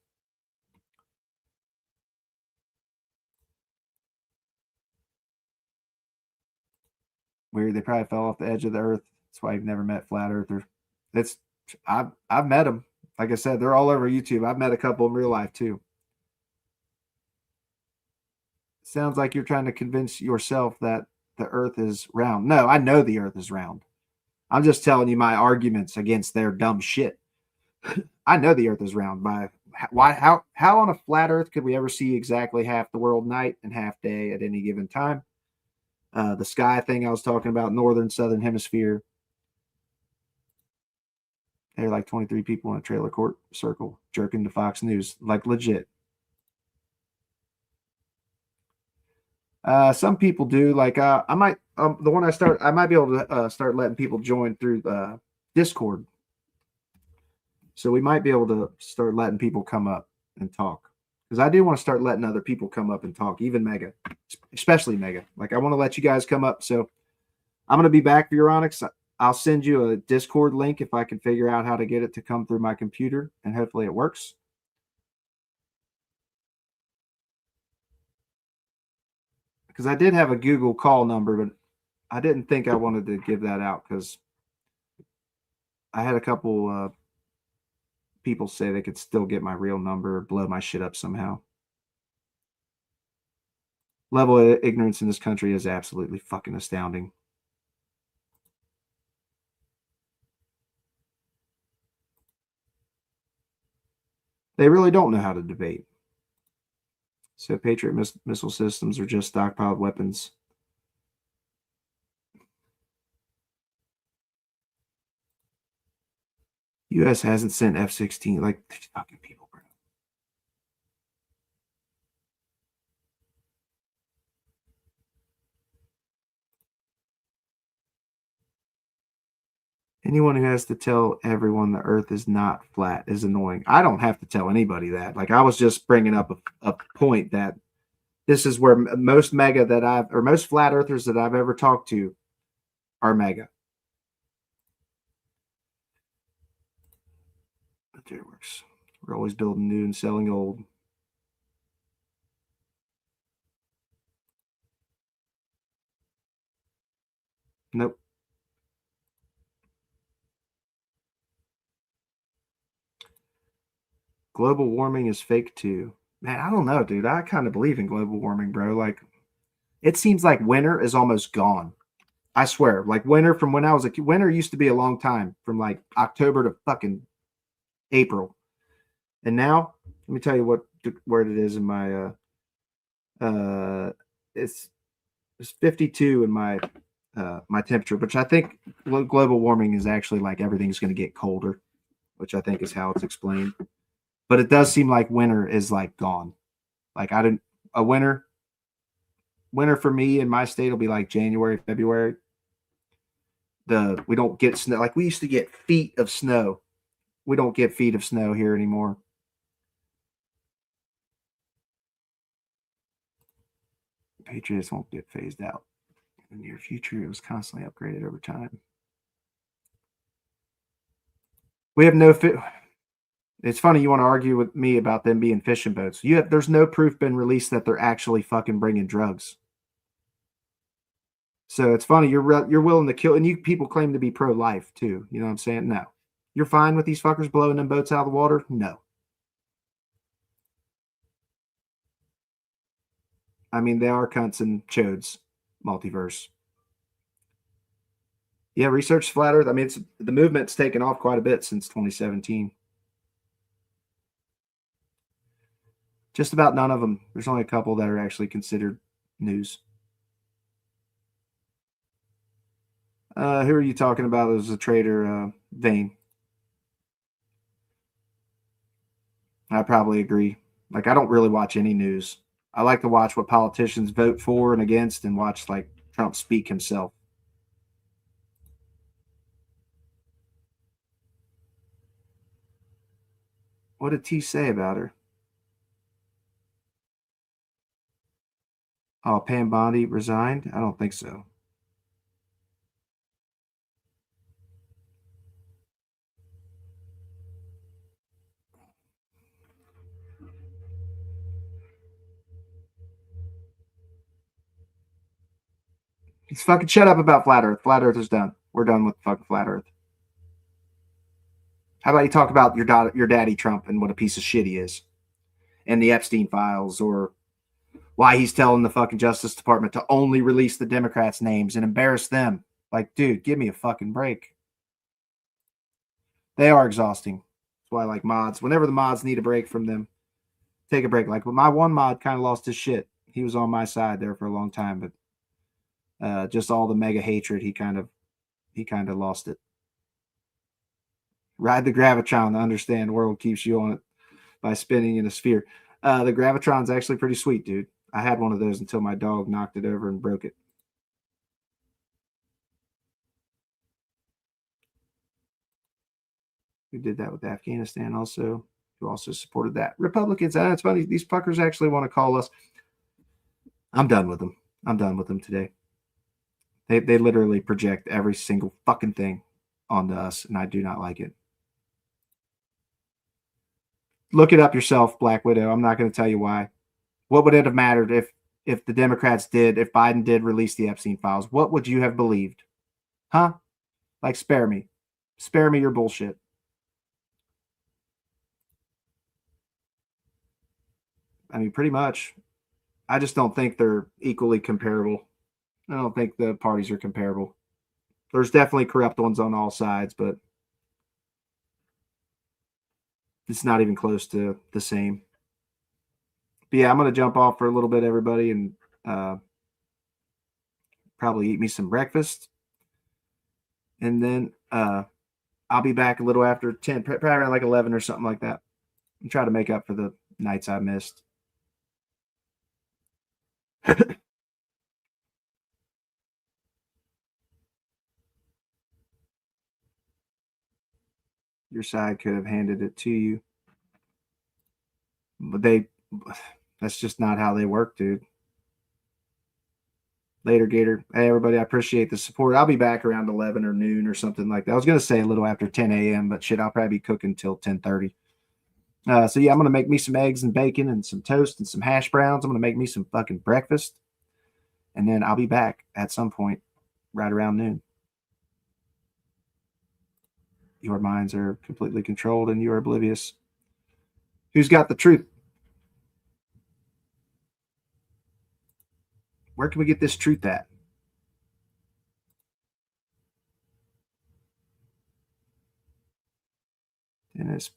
Weird. They probably fell off the edge of the earth. That's why you've never met flat earther. I've met them. Like I said, they're all over YouTube. I've met a couple in real life too. Sounds like you're trying to convince yourself that the earth is round. No, I know the earth is round. I'm just telling you my arguments against their dumb shit. I know the earth is round. How on a flat earth could we ever see exactly half the world night and half day at any given time? The sky thing I was talking about, northern, southern hemisphere. There are like 23 people in a trailer court circle jerking to Fox News, like legit. Some people do. Like I might the one I might be able to start letting people join through Discord. So we might be able to start letting people come up and talk, because I do want to start letting other people come up and talk, even Mega, especially Mega. Like, I want to let you guys come up. So I'm going to be back, Veronix. I'll send you a Discord link if I can figure out how to get it to come through my computer, and hopefully it works. Because I did have a Google call number, but I didn't think I wanted to give that out because I had a couple people say they could still get my real number or blow my shit up somehow. Level of ignorance in this country is absolutely fucking astounding. They really don't know how to debate. So Patriot missile systems are just stockpiled weapons. U.S. hasn't sent F-16. Like, these fucking people, bro. Anyone who has to tell everyone the Earth is not flat is annoying. I don't have to tell anybody that. Like, I was just bringing up a point that this is where most mega that most flat earthers that I've ever talked to are mega. But there it works. We're always building new and selling old. Nope. Global warming is fake too. Man, I don't know, dude. I kind of believe in global warming, bro. Like, it seems like winter is almost gone. I swear, like winter from when I was a kid, winter used to be a long time, from like October to fucking April. And now, let me tell you what where it is in my it's 52 in my my temperature, which I think global warming is actually like everything's going to get colder, which I think is how it's explained. But it does seem like winter is like gone. Like, I didn't a winter for me in my state will be like January, February. We don't get snow like we used to get feet of snow. We don't get feet of snow here anymore. Patriots won't get phased out in the near future. It was constantly upgraded over time. We have no fit. It's funny you want to argue with me about them being fishing boats. There's no proof been released that they're actually fucking bringing drugs. So it's funny you're willing to kill, and you people claim to be pro-life too. You know what I'm saying? No, you're fine with these fuckers blowing them boats out of the water. No, I mean, they are cunts and chodes. Multiverse. Yeah, research flat Earth. I mean, the movement's taken off quite a bit since 2017. Just about none of them. There's only a couple that are actually considered news. Who are you talking about as a trader, Vane? I probably agree. Like, I don't really watch any news. I like to watch what politicians vote for and against, and watch like Trump speak himself. What did T say about her? Oh, Pam Bondi resigned? I don't think so. Just fucking shut up about Flat Earth. Flat Earth is done. We're done with fucking Flat Earth. How about you talk about your daddy Trump and what a piece of shit he is, and the Epstein files, or why he's telling the fucking Justice Department to only release the Democrats' names and embarrass them. Like, dude, give me a fucking break. They are exhausting. That's why I like mods. Whenever the mods need a break from them, take a break. Like, but my one mod kind of lost his shit. He was on my side there for a long time, but just all the mega hatred, he kind of lost it. Ride the gravitron to understand the world keeps you on it by spinning in a sphere. The gravitron's actually pretty sweet, dude. I had one of those until my dog knocked it over and broke it. We did that with Afghanistan also. Who also supported that. Republicans, it's funny. These fuckers actually want to call us. I'm done with them. I'm done with them today. They literally project every single fucking thing onto us, and I do not like it. Look it up yourself, Black Widow. I'm not going to tell you why. What would it have mattered if the Democrats if Biden did release the Epstein files? What would you have believed? Huh? Like, spare me. Spare me your bullshit. I mean, pretty much. I just don't think they're equally comparable. I don't think the parties are comparable. There's definitely corrupt ones on all sides, but it's not even close to the same. But yeah, I'm going to jump off for a little bit, everybody, and probably eat me some breakfast. And then I'll be back a little after 10, probably around like 11 or something like that, and try to make up for the nights I missed. Your side could have handed it to you, but that's just not how they work, dude. Later, Gator. Hey, everybody, I appreciate the support. I'll be back around 11 or noon or something like that. I was going to say a little after 10 a.m., but shit, I'll probably be cooking till 10:30. So yeah, I'm going to make me some eggs and bacon and some toast and some hash browns. I'm going to make me some fucking breakfast, and then I'll be back at some point right around noon. Your minds are completely controlled and you are oblivious. Who's got the truth? Where can we get this truth at? Dennis,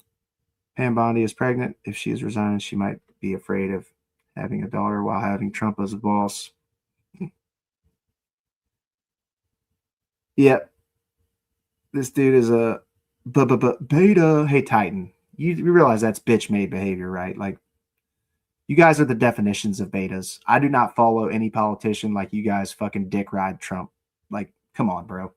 Pam Bondi is pregnant. If she is resigning, she might be afraid of having a daughter while having Trump as a boss. Yep. This dude is a beta. Hey, Titan. You realize that's bitch made behavior, right? Like, you guys are the definitions of betas. I do not follow any politician like you guys fucking dick ride Trump. Like, come on, bro.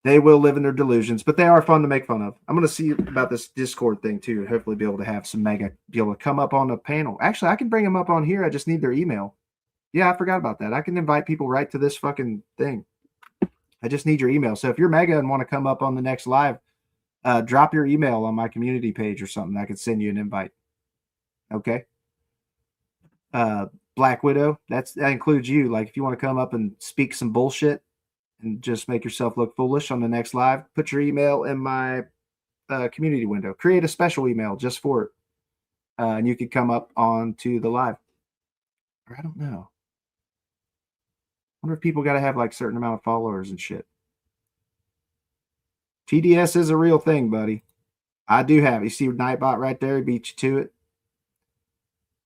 They will live in their delusions, but they are fun to make fun of. I'm going to see about this Discord thing too. Hopefully, be able to have some mega be able to come up on the panel. Actually, I can bring them up on here. I just need their email. Yeah, I forgot about that. I can invite people right to this fucking thing. I just need your email. So if you're mega and want to come up on the next live, drop your email on my community page or something. I could send you an invite. Okay. Black Widow, that includes you. Like, if you want to come up and speak some bullshit and just make yourself look foolish on the next live, put your email in my community window. Create a special email just for it, and you could come up onto the live. Or I don't know. I wonder if people got to have like a certain amount of followers and shit. TDS is a real thing, buddy. I do have it. You see Nightbot right there? He beat you to it.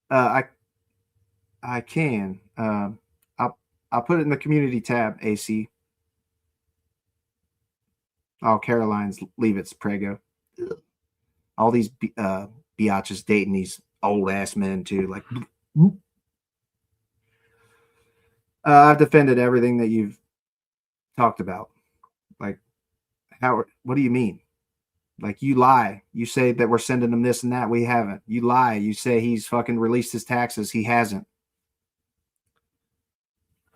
I can. I'll put it in the community tab, AC. Oh, Caroline's leave it's prego. All these biatches dating these old ass men too. Like, I've defended everything that you've talked about. Like, Howard, what do you mean? Like, you lie. You say that we're sending him this and that. We haven't. You lie. You say he's fucking released his taxes. He hasn't.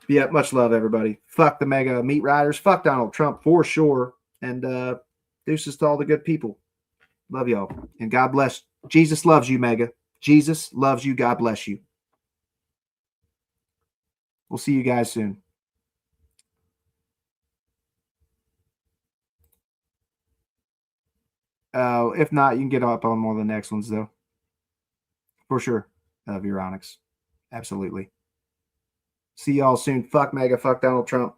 Yeah, much love, everybody. Fuck the mega meat riders. Fuck Donald Trump for sure. And deuces to all the good people. Love y'all. And God bless. Jesus loves you, mega. Jesus loves you. God bless you. We'll see you guys soon. If not, you can get up on one of the next ones, though. For sure. Vironics. Absolutely. See y'all soon. Fuck mega. Fuck Donald Trump.